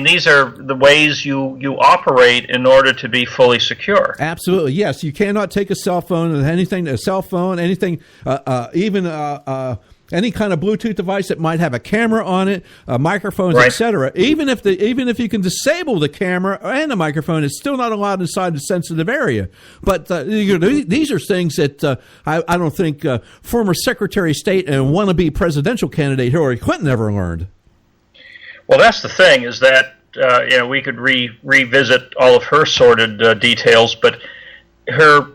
These are the ways you operate in order to be fully secure. Absolutely, yes. You cannot take a cell phone, anything, even any kind of Bluetooth device that might have a camera on it, microphones, right, etc. Even if you can disable the camera and the microphone, it's still not allowed inside the sensitive area. But these are things that I don't think former Secretary of State and wannabe presidential candidate Hillary Clinton ever learned. Well, that's the thing, is that we could revisit all of her sordid details, but her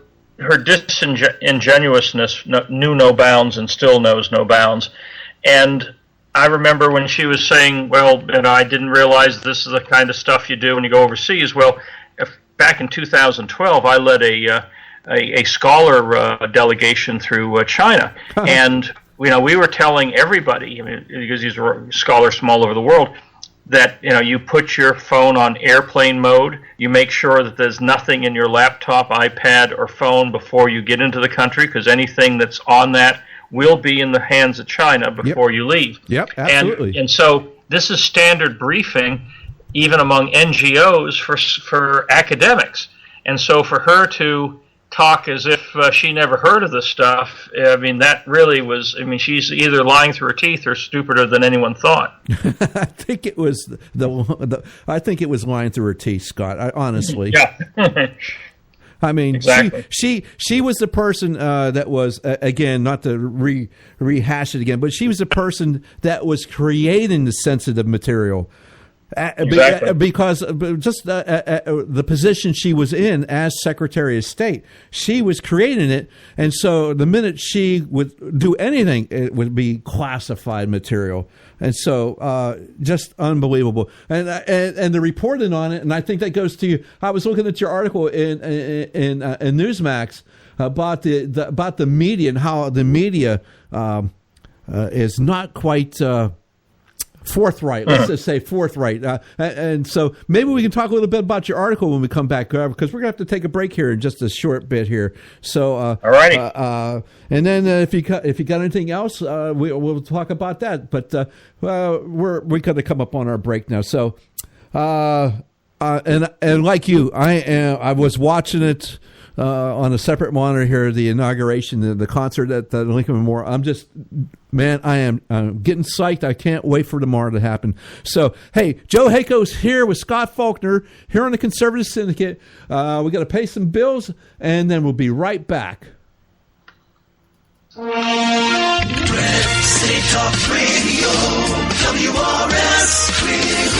disingenuousness knew no bounds and still knows no bounds. And I remember when she was saying, well, I didn't realize this is the kind of stuff you do when you go overseas. Well,
back in 2012, I led a scholar delegation through China, and we were telling everybody, because these are scholars from all over the world, that you put your phone on airplane mode, you make sure that there's nothing in your laptop, iPad, or phone before you get into the country, because anything that's on that will be in the hands of China before you leave.
Yep, absolutely.
And so this is standard briefing, even among NGOs for academics. And so for her to talk as if she never heard of this stuff, that really was, she's either lying through her teeth or stupider than anyone thought.
I think it was I think it was lying through her teeth, Scott, honestly.
Yeah. Exactly.
She was the person that was, again, not to rehash it again, but she was the person that was creating the sensitive material.
Exactly.
Because just the position she was in as Secretary of State, she was creating it, and so the minute she would do anything, it would be classified material, and so just unbelievable. And the reporting on it, and I think that goes to you. I was looking at your article in Newsmax about the media and how the media is not quite. Forthright, let's just say forthright. And so maybe we can talk a little bit about your article when we come back, because we're going to have to take a break here in just a short bit here. So,
all righty.
And then if you got anything else, we'll talk about that. But we're going to come up on our break now. So, and like you, I was watching it on a separate monitor here, the inauguration, the concert at the Lincoln Memorial. I am getting psyched. I can't wait for tomorrow to happen. So, hey, Joe Hayco's here with Scott Faulkner here on the Conservative Syndicate. We got to pay some bills, and then we'll be right back.
Talk Radio, WRS Cleveland.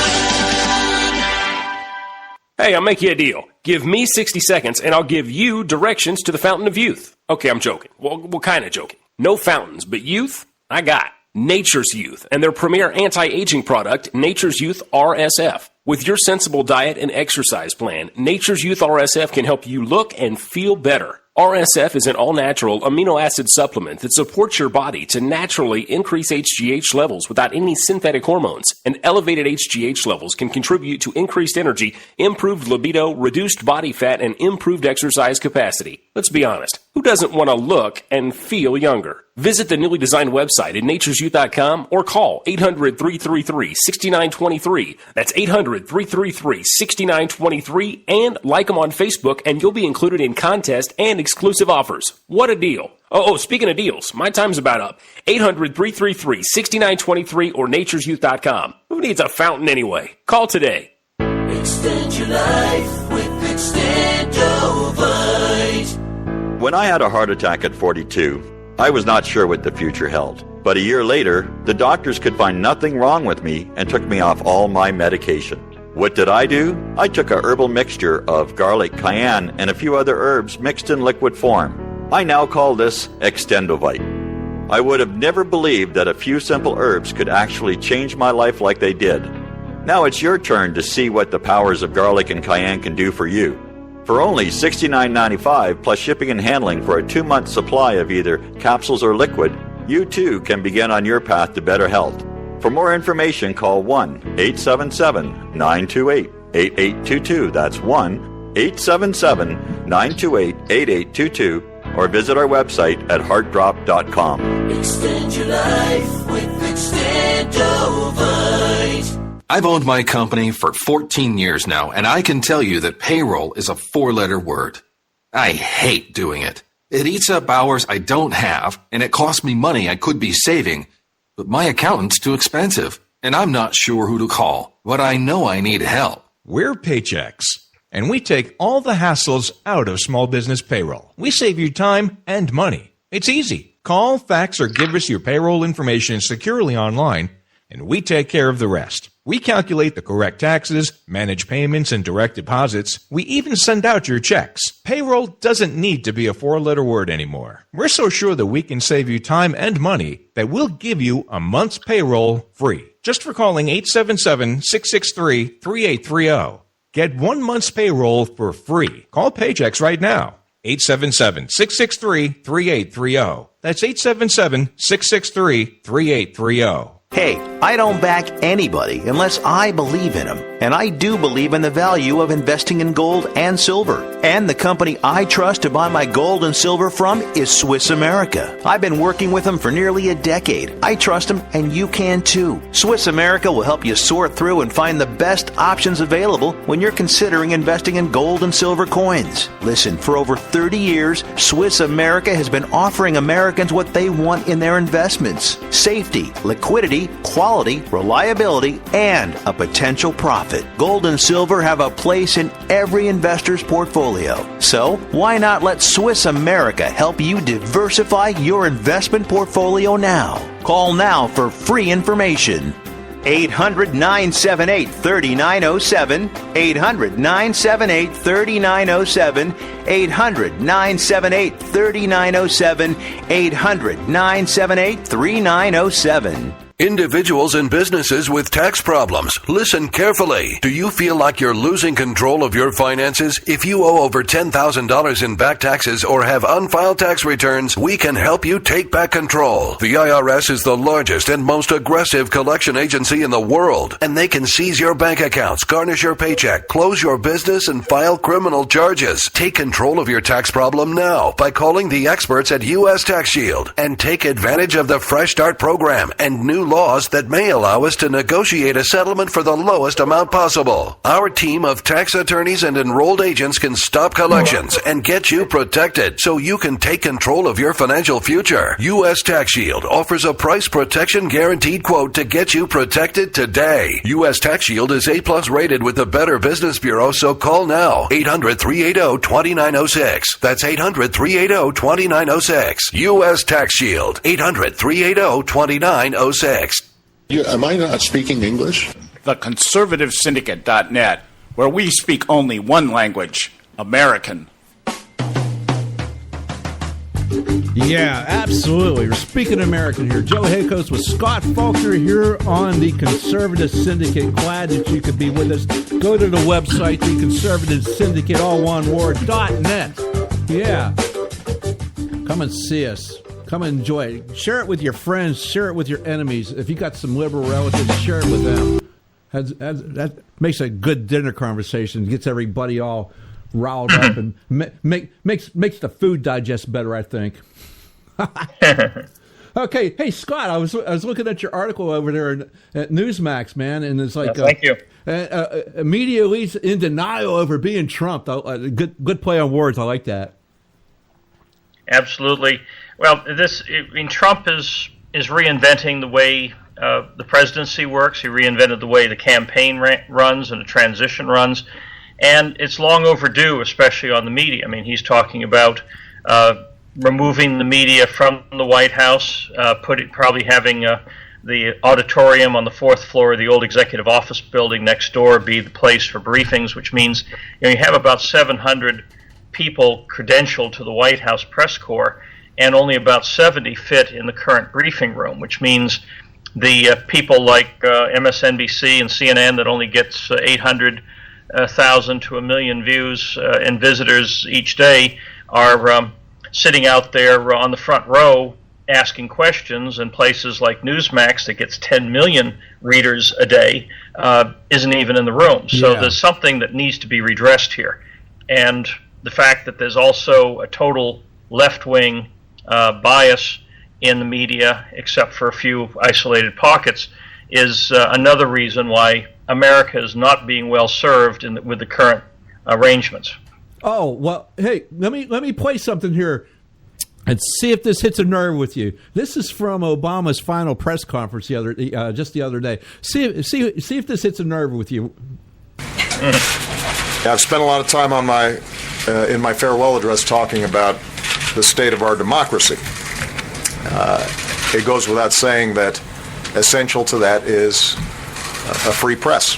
Hey, I'll make you a deal. Give me 60 seconds, and I'll give you directions to the Fountain of Youth. Okay, I'm joking. Well, kind of joking. No fountains, but youth, I got Nature's Youth and their premier anti-aging product, Nature's Youth RSF. With your sensible diet and exercise plan, Nature's Youth RSF can help you look and feel better. RSF is an all-natural amino acid supplement that supports your body to naturally increase HGH levels without any synthetic hormones. And elevated HGH levels can contribute to increased energy, improved libido, reduced body fat, and improved exercise capacity. Let's be honest, who doesn't want to look and feel younger? Visit the newly designed website at naturesyouth.com or call 800-333-6923. That's 800-333-6923, and like them on Facebook, and you'll be included in contest and exclusive offers. What a deal. Oh, speaking of deals, my time's about up. 800-333-6923 or naturesyouth.com. Who needs a fountain anyway? Call today.
Extend your life with Extendovite.
When I had a heart attack at 42, I was not sure what the future held. But a year later, the doctors could find nothing wrong with me and took me off all my medication. What did I do? I took a herbal mixture of garlic, cayenne, and a few other herbs mixed in liquid form. I now call this Extendovite. I would have never believed that a few simple herbs could actually change my life like they did. Now it's your turn to see what the powers of garlic and cayenne can do for you. For only $69.95 plus shipping and handling for a 2-month supply of either capsules or liquid, you too can begin on your path to better health. For more information, call 1-877-928-8822. That's 1-877-928-8822. Or visit our website at heartdrop.com.
Extend your life with Extendovite.
I've owned my company for 14 years now, and I can tell you that payroll is a 4-letter word. I hate doing it. It eats up hours I don't have, and it costs me money I could be saving. But my accountant's too expensive, and I'm not sure who to call. But I know I need help.
We're Paychex, and we take all the hassles out of small business payroll. We save you time and money. It's easy. Call, fax, or give us your payroll information securely online, and we take care of the rest. We calculate the correct taxes, manage payments and direct deposits. We even send out your checks. Payroll doesn't need to be a 4-letter word anymore. We're so sure that we can save you time and money that we'll give you a month's payroll free, just for calling 877-663-3830. Get 1 month's payroll for free. Call Paychex right now. 877-663-3830. That's 877-663-3830.
Hey, I don't back anybody unless I believe in them. And I do believe in the value of investing in gold and silver. And the company I trust to buy my gold and silver from is Swiss America. I've been working with them for nearly a decade. I trust them, and you can too. Swiss America will help you sort through and find the best options available when you're considering investing in gold and silver coins. Listen, for over 30 years, Swiss America has been offering Americans what they want in their investments: safety, liquidity, quality, reliability, and a potential profit. Gold and silver have a place in every investor's portfolio. So, why not let Swiss America help you diversify your investment portfolio now? Call now for free information. 800-978-3907, 800-978-3907, 800-978-3907, 800-978-3907.
Individuals and businesses with tax problems, listen carefully. Do you feel like you're losing control of your finances? If you owe over $10,000 in back taxes or have unfiled tax returns, we can help you take back control. The IRS is the largest and most aggressive collection agency in the world, and they can seize your bank accounts, garnish your paycheck, close your business, and file criminal charges. Take control of your tax problem now by calling the experts at U.S. Tax Shield and take advantage of the Fresh Start program and new laws that may allow us to negotiate a settlement for the lowest amount possible. Our team of tax attorneys and enrolled agents can stop collections and get you protected so you can take control of your financial future. U.S. Tax Shield offers a price protection guaranteed quote to get you protected today. U.S. Tax Shield is A+ rated with the Better Business Bureau, so call now. 800-380-2906. That's 800-380-2906. U.S. Tax Shield. 800-380-2906.
Am I not speaking English?
The Conservative Syndicate.net, where we speak only one language, American.
Yeah, absolutely. We're speaking American here. Joe Hakos with Scott Faulkner here on the Conservative Syndicate. Glad that you could be with us. Go to the website, the Conservative Syndicate, all one word, .net. Yeah. Come and see us. Come and enjoy it. Share it with your friends. Share it with your enemies. If you got some liberal relatives, share it with them. That makes a good dinner conversation. Gets everybody all riled up and makes the food digest better, I think. Okay, hey Scott, I was looking at your article over there at Newsmax, man, and it's like
thank you.
Media leads in denial over being Trump. Good play on words. I like that.
Absolutely. Well, Trump is reinventing the way the presidency works. He reinvented the way the campaign runs and the transition runs, and it's long overdue, especially on the media. I mean, he's talking about removing the media from the White House, probably having the auditorium on the 4th floor of the old executive office building next door be the place for briefings, which means you have about 700 people credentialed to the White House press corps, and only about 70 fit in the current briefing room, which means the people like MSNBC and CNN that only gets 800,000 to 1 million views and visitors each day are sitting out there on the front row asking questions, and places like Newsmax that gets 10 million readers a day isn't even in the room. So there's something that needs to be redressed here. And the fact that there's also a total left-wing bias in the media, except for a few isolated pockets, is another reason why America is not being well served with the current arrangements.
Oh, well, hey, let me play something here and see if this hits a nerve with you. This is from Obama's final press conference just the other day. See if this hits a nerve with you.
I've spent a lot of time on in my farewell address talking about the state of our democracy. It goes without saying that essential to that is a free press.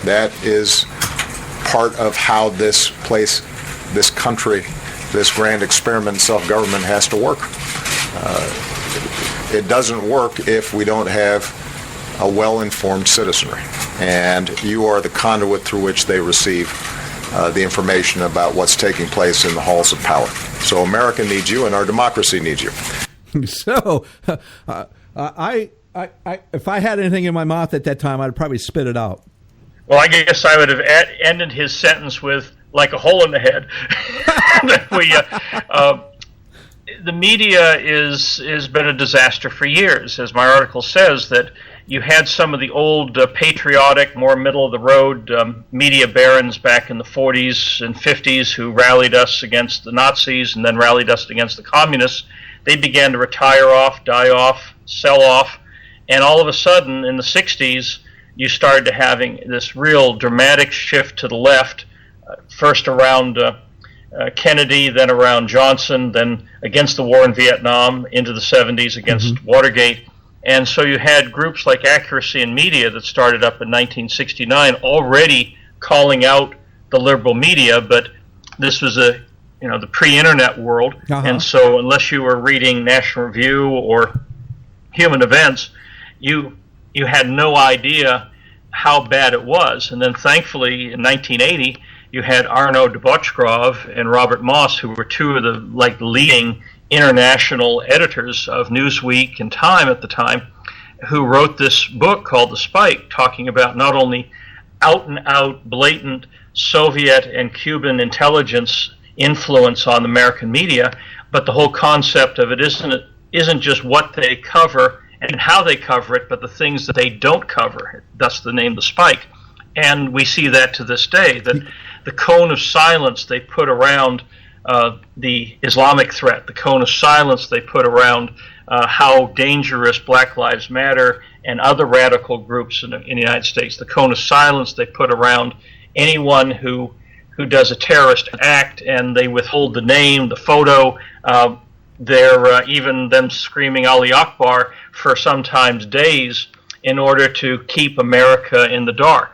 That is part of how this place, this country, this grand experiment in self-government has to work. It doesn't work if we don't have a well-informed citizenry, and you are the conduit through which they receive the information about what's taking place in the halls of power. So America needs you, and our democracy needs you.
So, if I had anything in my mouth at that time, I'd probably spit it out.
Well, I guess I would have ended his sentence with, like a hole in the head. The media has been a disaster for years. As my article says, that you had some of the old patriotic, more middle-of-the-road media barons back in the 40s and 50s who rallied us against the Nazis and then rallied us against the communists. They began to retire off, die off, sell off, and all of a sudden in the 60s you started to having this real dramatic shift to the left, first around Kennedy, then around Johnson, then against the war in Vietnam, into the 70s against Watergate. And so you had groups like Accuracy in Media that started up in 1969 already calling out the liberal media, but this was the pre-internet world, and so unless you were reading National Review or Human Events, you had no idea how bad it was. And then thankfully in 1980 you had Arnaud de Botchgrove and Robert Moss, who were two of the leading international editors of Newsweek and Time at the time, who wrote this book called The Spike, talking about not only out-and-out blatant Soviet and Cuban intelligence influence on American media, but the whole concept of it isn't just what they cover and how they cover it, but the things that they don't cover. Thus the name The Spike. And we see that to this day, that the cone of silence they put around the Islamic threat, the cone of silence they put around how dangerous Black Lives Matter and other radical groups in the United States, the cone of silence they put around anyone who does a terrorist act, and they withhold the name, the photo. They're even them screaming Ali Akbar for sometimes days in order to keep America in the dark.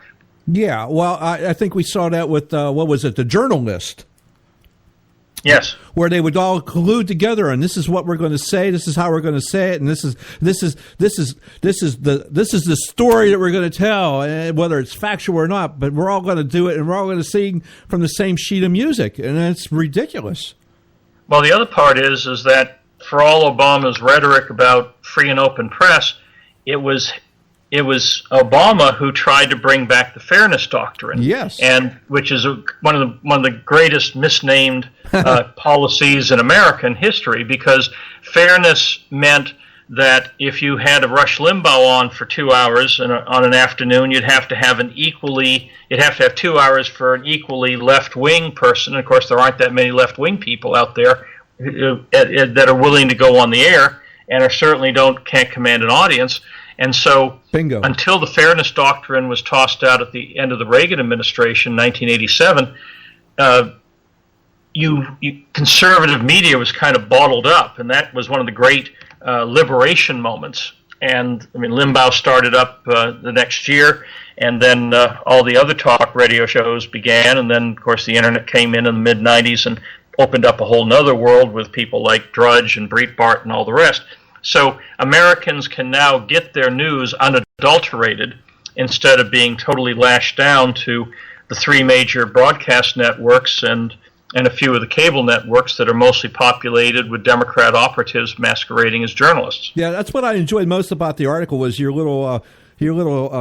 Yeah, well, I think we saw that with, the Journalist.
Yes,
where they would all collude together, and this is what we're going to say. This is how we're going to say it, and this is the story that we're going to tell, whether it's factual or not. But we're all going to do it, and we're all going to sing from the same sheet of music, and it's ridiculous.
Well, the other part is that for all Obama's rhetoric about free and open press, it was Obama who tried to bring back the Fairness Doctrine.
Yes,
and which is one of the greatest misnamed policies in American history, because fairness meant that if you had a Rush Limbaugh on for 2 hours on an afternoon, you'd have to have 2 hours for an equally left-wing person. And of course, there aren't that many left-wing people out there that are willing to go on the air, and certainly can't command an audience. And so,
bingo. Until
the Fairness Doctrine was tossed out at the end of the Reagan administration, 1987, conservative media was kind of bottled up, and that was one of the great liberation moments. And I mean, Limbaugh started up the next year, and then all the other talk radio shows began, and then, of course, the internet came in the mid-'90s and opened up a whole nother world with people like Drudge and Breitbart and all the rest. So Americans can now get their news unadulterated instead of being totally lashed down to the three major broadcast networks and a few of the cable networks that are mostly populated with Democrat operatives masquerading as journalists.
Yeah, that's what I enjoyed most about the article, was your little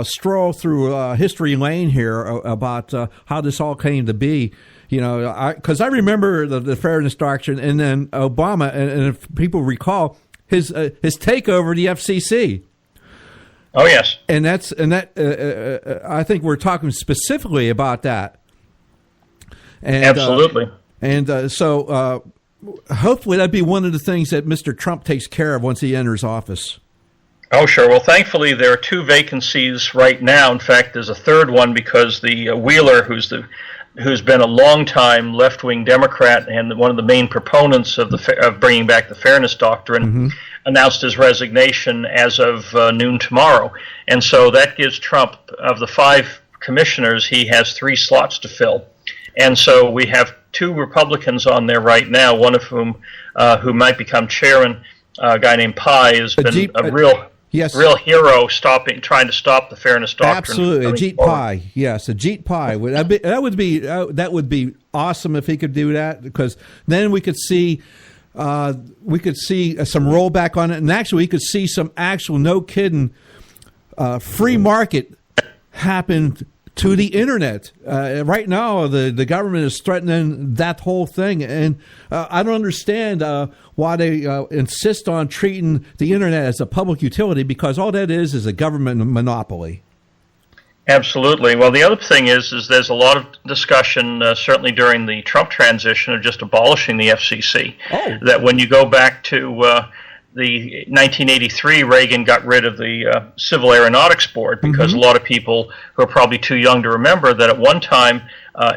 stroll through history lane here about how this all came to be. Because I remember the Fairness Doctrine, and then Obama, and if people recall, his takeover of the FCC.
Oh yes,
and I think we're talking specifically about that. And,
absolutely.
So hopefully that'd be one of the things that Mr. Trump takes care of once he enters office.
Oh sure. Well, thankfully there are two vacancies right now. In fact, there's a third one because the Wheeler, who's been a long-time left-wing Democrat and one of the main proponents of bringing back the Fairness Doctrine, announced his resignation as of noon tomorrow. And so that gives Trump, of the 5 commissioners, he has 3 slots to fill. And so we have 2 Republicans on there right now, one of whom who might become chairman, a guy named Pai, has been a real real hero trying to stop the fairness doctrine.
Absolutely, Ajit Pai. Yes, Ajit Pai. That would be awesome if he could do that, because then we could see some rollback on it, and actually we could see some actual, no kidding, free market happen to the internet. Right now, the government is threatening that whole thing, and I don't understand why they insist on treating the internet as a public utility, because all that is a government monopoly.
Absolutely. Well, the other thing is there's a lot of discussion, certainly during the Trump transition, of just abolishing the FCC.
Oh.
That when you go back to the 1983, Reagan got rid of the Civil Aeronautics Board, because a lot of people who are probably too young to remember that at one time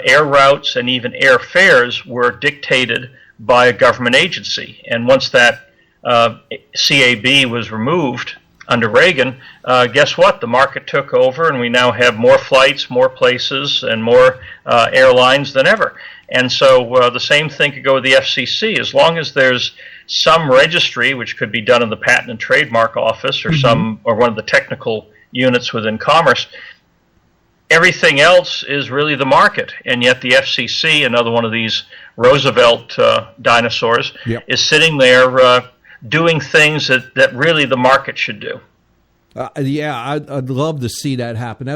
air routes and even air fares were dictated by a government agency. And once that CAB was removed under Reagan, guess what? The market took over, and we now have more flights, more places, and more airlines than ever. And so the same thing could go with the FCC. As long as there's some registry, which could be done in the Patent and Trademark Office or or one of the technical units within Commerce, everything else is really the market. And yet the FCC, another one of these Roosevelt dinosaurs, is sitting there doing things that really the market should do.
I'd love to see that happen.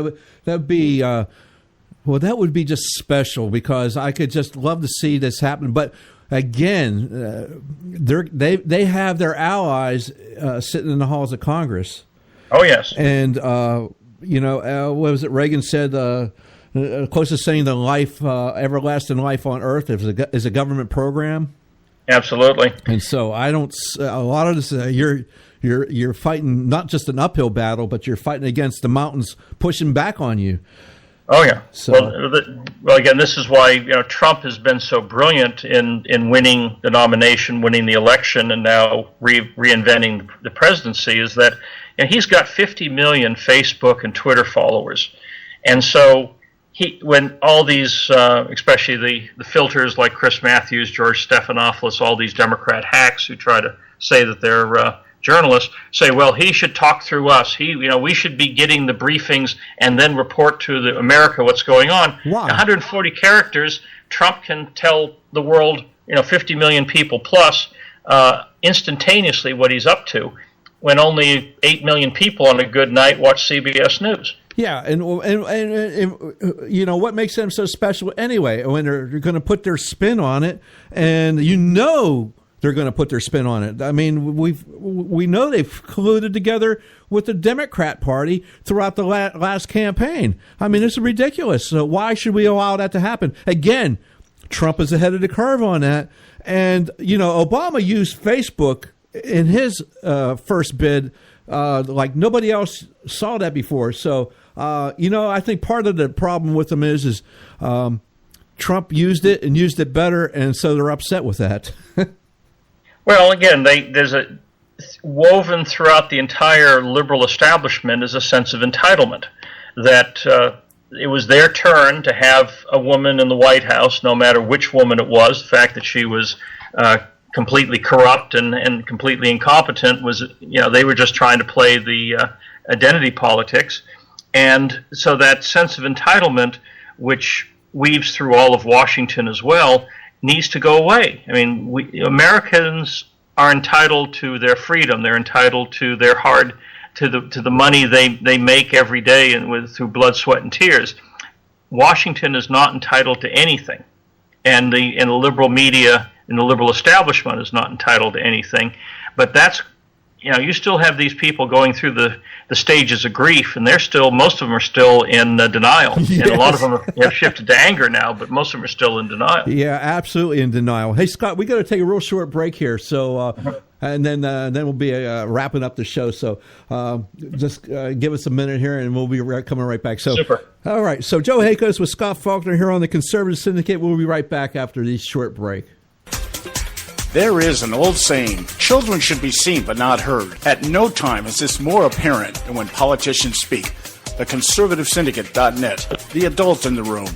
That'd be that would be just special, because I could just love to see this happen. But again, they have their allies sitting in the halls of Congress.
Oh yes,
and what was it? Reagan said closest thing to life, everlasting life on Earth is a government program.
Absolutely.
And so I don't. A lot of this, you're fighting not just an uphill battle, but you're fighting against the mountains pushing back on you.
Oh yeah.
So,
well, again, this is why Trump has been so brilliant in winning the nomination, winning the election, and now reinventing the presidency. Is that he's got 50 million Facebook and Twitter followers, and so when all these, especially the filters like Chris Matthews, George Stephanopoulos, all these Democrat hacks who try to say that they're journalists, say, well, he should talk through us. We should be getting the briefings and then report to America what's going on.
Wow.
140 characters, Trump can tell the world, 50 million people plus, instantaneously what he's up to, when only 8 million people on a good night watch CBS News.
Yeah, and what makes them so special anyway, when they're going to put their spin on it, and they're going to put their spin on it. I mean, we know they've colluded together with the Democrat Party throughout the last campaign. I mean, it's ridiculous. So why should we allow that to happen? Again, Trump is ahead of the curve on that. And, Obama used Facebook in his first bid like nobody else saw that before. So, I think part of the problem with them is Trump used it and used it better, and so they're upset with that.
Well, again, there's a woven throughout the entire liberal establishment is a sense of entitlement, that it was their turn to have a woman in the White House, no matter which woman it was. The fact that she was completely corrupt and completely incompetent was, they were just trying to play the identity politics. And so that sense of entitlement, which weaves through all of Washington as well, needs to go away. I mean, Americans are entitled to their freedom. They're entitled to their to the money they make every day and through blood, sweat, and tears. Washington is not entitled to anything, and the liberal media and the liberal establishment is not entitled to anything. But that's you still have these people going through the stages of grief, and most of them are still in denial. Yes. And a lot of them have shifted to anger now, but most of them are still in denial.
Yeah, absolutely in denial. Hey, Scott, we got to take a real short break here, so and then we'll be wrapping up the show. So just give us a minute here, and we'll be coming right back. So,
super.
All right. So Joe Hakos with Scott Faulkner here on the Conservative Syndicate. We'll be right back after this short break.
There is an old saying, children should be seen but not heard. At no time is this more apparent than when politicians speak. TheConservativeSyndicate.net, the adult in the room.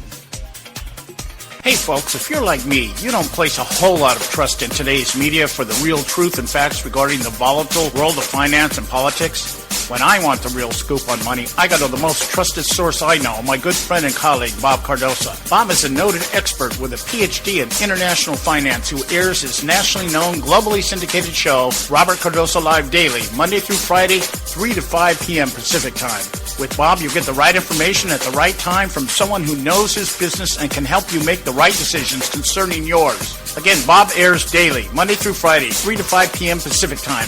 Hey folks, if you're like me, you don't place a whole lot of trust in today's media for the real truth and facts regarding the volatile world of finance and politics. When I want the real scoop on money, I go to the most trusted source I know, my good friend and colleague, Bob Cardoso. Bob is a noted expert with a PhD in international finance who airs his nationally known, globally syndicated show, Robert Cardoso Live Daily, Monday through Friday, 3 to 5 p.m. Pacific Time. With Bob, you get the right information at the right time from someone who knows his business and can help you make the right decisions concerning yours. Again, Bob airs daily, Monday through Friday, 3 to 5 p.m. Pacific Time.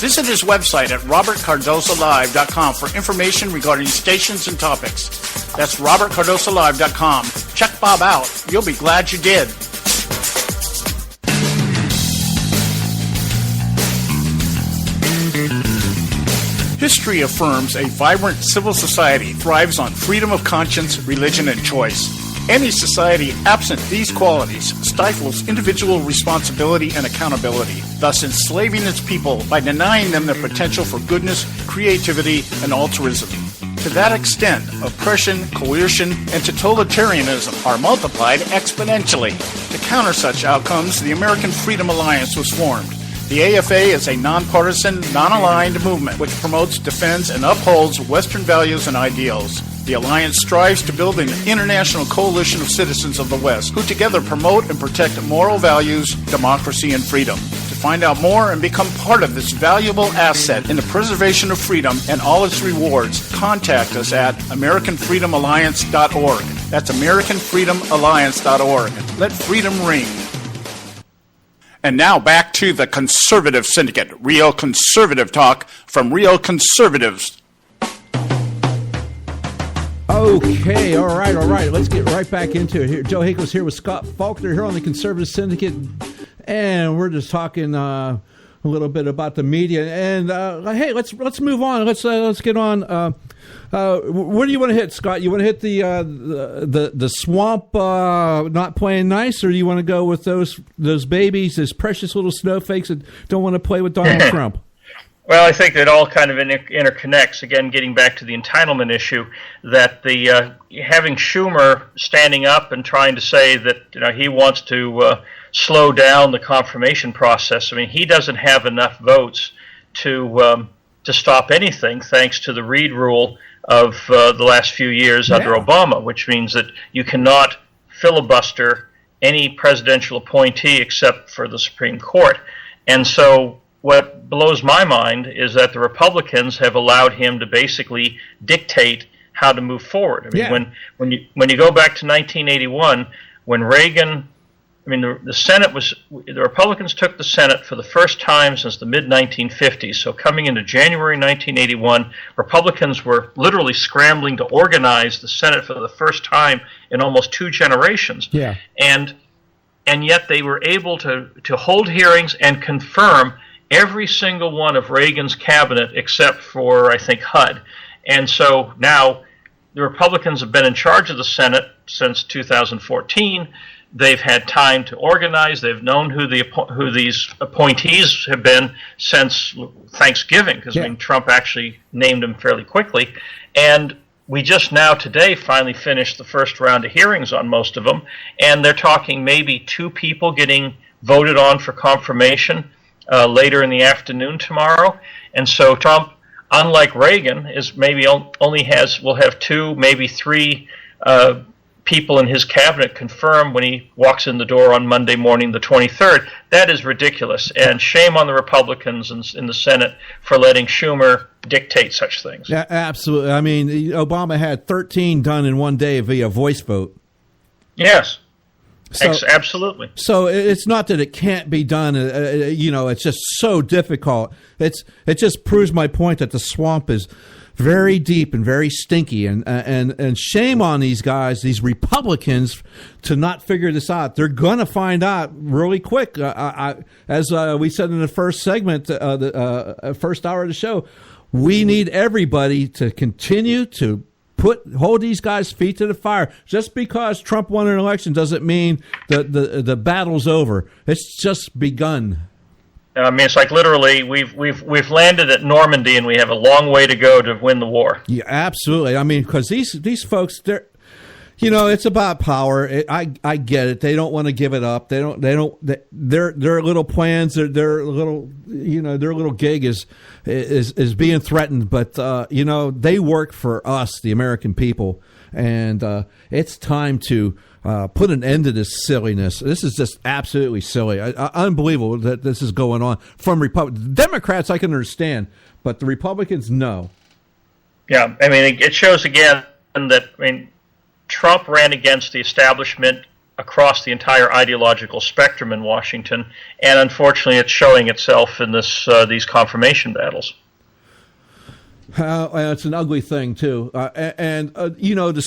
Visit his website at robertcardosolive.com for information regarding stations and topics. That's robertcardosolive.com. Check Bob out. You'll be glad you did. History affirms a vibrant civil society thrives on freedom of conscience, religion, and choice. Any society absent these qualities stifles individual responsibility and accountability, thus enslaving its people by denying them their potential for goodness, creativity, and altruism. To that extent, oppression, coercion, and totalitarianism are multiplied exponentially. To counter such outcomes, the American Freedom Alliance was formed. The AFA is a nonpartisan, non-aligned movement which promotes, defends, and upholds Western values and ideals. The Alliance strives to build an international coalition of citizens of the West who together promote and protect moral values, democracy, and freedom. To find out more and become part of this valuable asset in the preservation of freedom and all its rewards, contact us at AmericanFreedomAlliance.org. That's AmericanFreedomAlliance.org. Let freedom ring. And now back to the Conservative Syndicate, real conservative talk from real conservatives.
Okay, all right. Let's get right back into it here. Joe Hakel's here with Scott Faulkner here on the Conservative Syndicate, and we're just talking a little bit about the media. And hey, let's move on. Let's get on. Where do you want to hit, Scott? You want to hit the swamp not playing nice, or do you want to go with those babies, those precious little snowflakes that don't want to play with Donald Trump?
Well, I think it all kind of interconnects. Again, getting back to the entitlement issue, that the having Schumer standing up and trying to say that he wants to slow down the confirmation process. I mean, he doesn't have enough votes to stop anything, thanks to the Reid rule of the last few years under Obama, which means that you cannot filibuster any presidential appointee except for the Supreme Court. And so what blows my mind is that the Republicans have allowed him to basically dictate how to move forward. I mean, when you go back to 1981, when Reagan, the Senate the Republicans took the Senate for the first time since the mid-1950s. So coming into January 1981, Republicans were literally scrambling to organize the Senate for the first time in almost 2 generations.
Yeah.
And yet they were able to hold hearings and confirm every single one of Reagan's cabinet except for, I think, HUD. And so now the Republicans have been in charge of the Senate since 2014. They've had time to organize. They've known who these appointees have been since Thanksgiving, because Trump actually named them fairly quickly. And we just now today finally finished the first round of hearings on most of them, and they're talking maybe 2 people getting voted on for confirmation later in the afternoon tomorrow. And so Trump, unlike Reagan, is maybe will have 2, maybe 3 people in his cabinet confirm when he walks in the door on Monday morning, the 23rd. That is ridiculous, and shame on the Republicans in the Senate for letting Schumer dictate such things.
Yeah, absolutely. I mean, Obama had 13 done in one day via voice vote.
Yes. So, absolutely.
So it's not that it can't be done. It's just so difficult. It just proves my point that the swamp is very deep and very stinky, and shame on these guys, these Republicans, to not figure this out. They're going to find out really quick. As we said in the first segment, the first hour of the show, we need everybody to continue to hold these guys' feet to the fire. Just because Trump won an election doesn't mean the battle's over. It's just begun.
I mean, it's like literally we've landed at Normandy, and we have a long way to go to win the war.
Yeah, absolutely. I mean, because these folks, It's about power. I get it. They don't want to give it up. Their little plans, their little gig is being threatened. But they work for us, the American people, and it's time to put an end to this silliness. This is just absolutely silly. Unbelievable that this is going on from Republicans. Democrats, I can understand, but the Republicans, no.
Yeah, it shows again that Trump ran against the establishment across the entire ideological spectrum in Washington, and unfortunately, it's showing itself in these confirmation battles.
It's an ugly thing too, the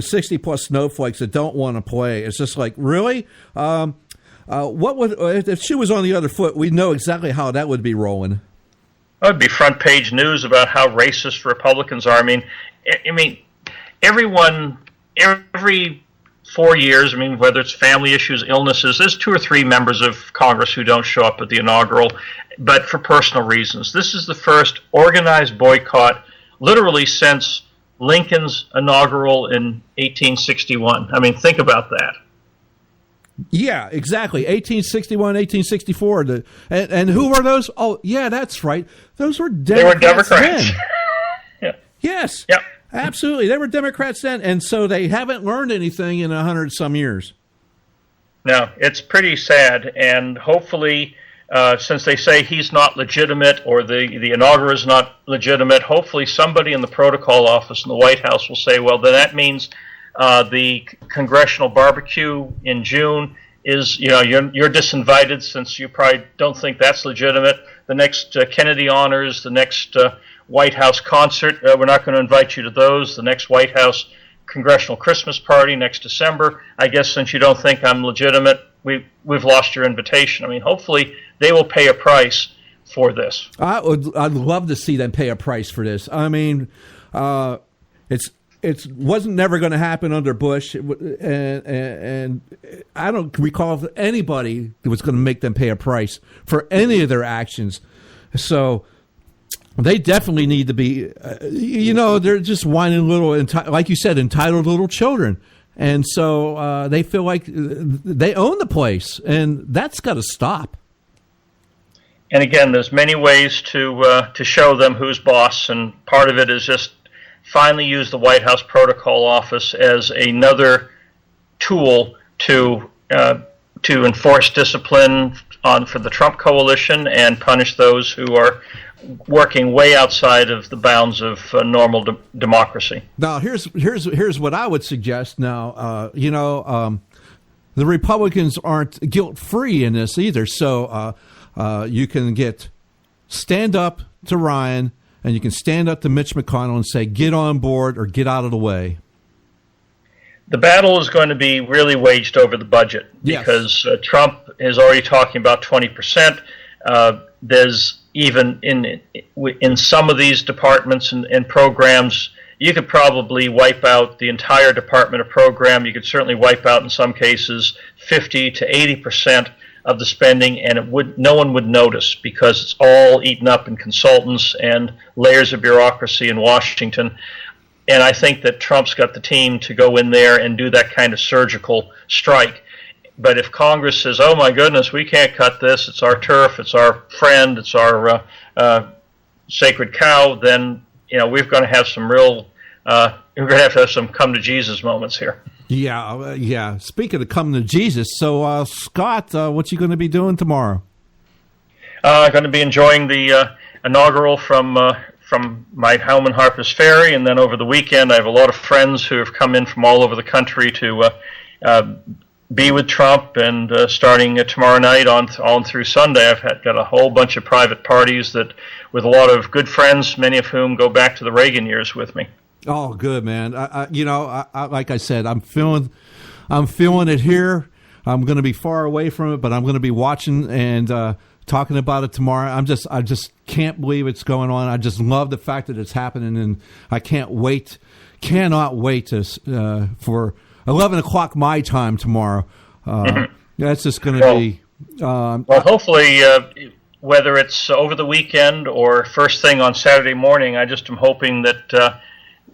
60 plus snowflakes that don't want to play. It's just like, really? What would if she was on the other foot? We know exactly how that would be rolling.
That would be front page news about how racist Republicans are. Every 4 years, whether it's family issues, illnesses, there's 2 or 3 members of Congress who don't show up at the inaugural, but for personal reasons. This is the first organized boycott, literally since Lincoln's inaugural in 1861. Think about that.
Yeah, exactly. 1861, 1864. And who were those? Oh, yeah, that's right. Those were Democrats.
They were Democrats.
Yeah. Yes.
Yep.
Absolutely. They were Democrats then, and so they haven't learned anything in 100-some years.
No, it's pretty sad, and hopefully, since they say he's not legitimate or the inaugural is not legitimate, hopefully somebody in the protocol office in the White House will say, well, then that means the congressional barbecue in June is, you're disinvited since you probably don't think that's legitimate. The next Kennedy honors, the next White House concert, we're not going to invite you to those. The next White House congressional Christmas party next December, I guess since you don't think I'm legitimate, we've lost your invitation. Hopefully they will pay a price for this.
I'd love to see them pay a price for this. It wasn't never going to happen under Bush, and I don't recall if anybody was going to make them pay a price for any of their actions. So they definitely need to be, they're just whining little, like you said, entitled little children. And so they feel like they own the place, and that's got to stop.
And again, there's many ways to show them who's boss, and part of it is just finally use the White House Protocol Office as another tool to enforce discipline for the Trump coalition and punish those who are working way outside of the bounds of normal democracy.
Now, here's what I would suggest. Now, the Republicans aren't guilt-free in this either, so you can stand up to Ryan, and you can stand up to Mitch McConnell and say, get on board or get out of the way.
The battle is going to be really waged over the budget because Trump is already talking about 20%. There's even in some of these departments and programs, you could probably wipe out the entire department or program. You could certainly wipe out, in some cases, 50 to 80% of the spending, and no one would notice because it's all eaten up in consultants and layers of bureaucracy in Washington. And I think that Trump's got the team to go in there and do that kind of surgical strike. But if Congress says, oh my goodness, we can't cut this, it's our turf, it's our friend, it's our sacred cow, then we're going to have some we're going to have some come to Jesus moments here.
Yeah. Speaking of coming to Jesus, so Scott, what you going to be doing tomorrow?
I'm going to be enjoying the inaugural from my home in Harpers Ferry, and then over the weekend I have a lot of friends who have come in from all over the country to be with Trump, and starting tomorrow night on through Sunday, I've got a whole bunch of private parties with a lot of good friends, many of whom go back to the Reagan years with me.
Oh, good, man. I like I said, I'm feeling it here. I'm going to be far away from it, but I'm going to be watching and talking about it tomorrow. I just can't believe it's going on. I just love the fact that it's happening, and I cannot wait for 11 o'clock my time tomorrow. That's just going to be...
well, hopefully, whether it's over the weekend or first thing on Saturday morning, I just am hoping that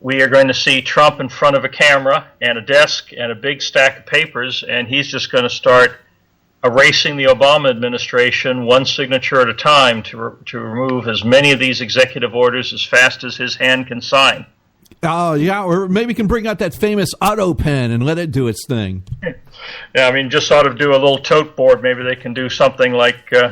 we are going to see Trump in front of a camera and a desk and a big stack of papers, and he's just going to start erasing the Obama administration one signature at a time to remove as many of these executive orders as fast as his hand can sign.
Oh, yeah, or maybe we can bring out that famous auto pen and let it do its thing.
Yeah, I mean, just sort of do a little tote board. Maybe they can do something like, you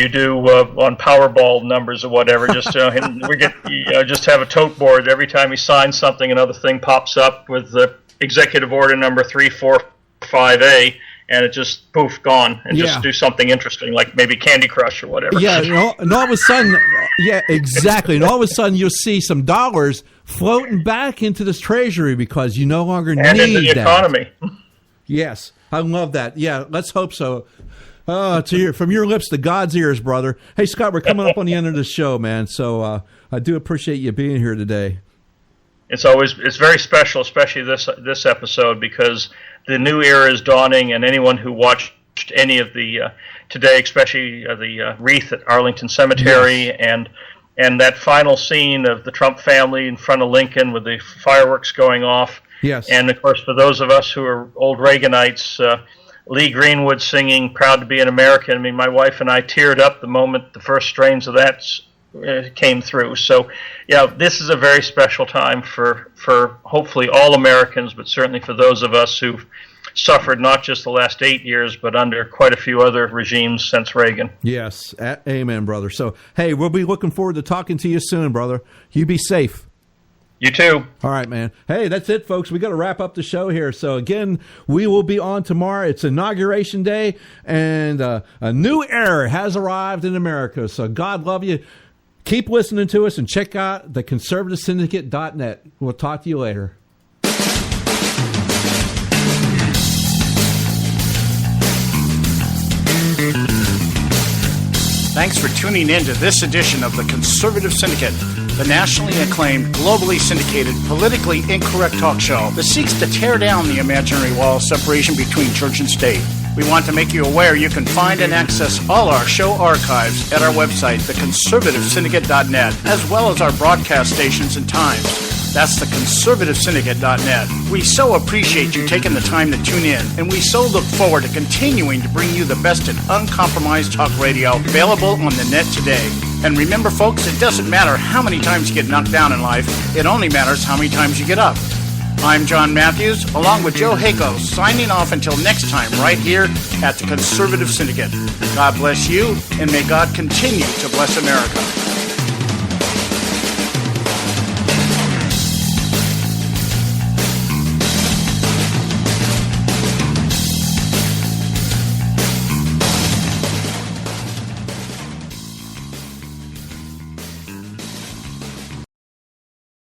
do on Powerball numbers or whatever. Just just have a tote board. Every time he signs something, another thing pops up with the executive order number 345A. And it just, poof, gone. And just do something interesting, like maybe Candy Crush or whatever.
Yeah, and all of a sudden, yeah, exactly. And all of a sudden, you'll see some dollars floating back into this treasury because you no longer need that.
And into the economy.
Yes, I love that. Yeah, let's hope so. From your lips to God's ears, brother. Hey, Scott, we're coming up on the end of the show, man. So I do appreciate you being here today.
It's very special, especially this episode, because the new era is dawning, and anyone who watched any of the today, especially the wreath at Arlington Cemetery, and that final scene of the Trump family in front of Lincoln with the fireworks going off.
Yes.
And of course, for those of us who are old Reaganites, Lee Greenwood singing "Proud to Be an American." I mean, my wife and I teared up the moment the first strains of that came through. So, yeah, this is a very special time for hopefully all Americans, but certainly for those of us who've suffered not just the last 8 years, but under quite a few other regimes since Reagan.
Yes, amen, brother. So, hey, we'll be looking forward to talking to you soon, brother. You be safe.
You too.
All right, man. Hey, that's it, folks. We got to wrap up the show here. So, again, we will be on tomorrow. It's Inauguration Day, and a new era has arrived in America. So, God love you. Keep listening to us and check out the conservativesyndicate.net. We'll talk to you later.
Thanks for tuning in to this edition of the Conservative Syndicate, the nationally acclaimed, globally syndicated, politically incorrect talk show that seeks to tear down the imaginary wall of separation between church and state. We want to make you aware you can find and access all our show archives at our website, theconservativesyndicate.net, as well as our broadcast stations and times. That's theconservativesyndicate.net. We so appreciate you taking the time to tune in, and we so look forward to continuing to bring you the best in uncompromised talk radio available on the net today. And remember, folks, it doesn't matter how many times you get knocked down in life, it only matters how many times you get up. I'm John Matthews, along with Joe Hayko, signing off until next time right here at the Conservative Syndicate. God bless you, and may God continue to bless America.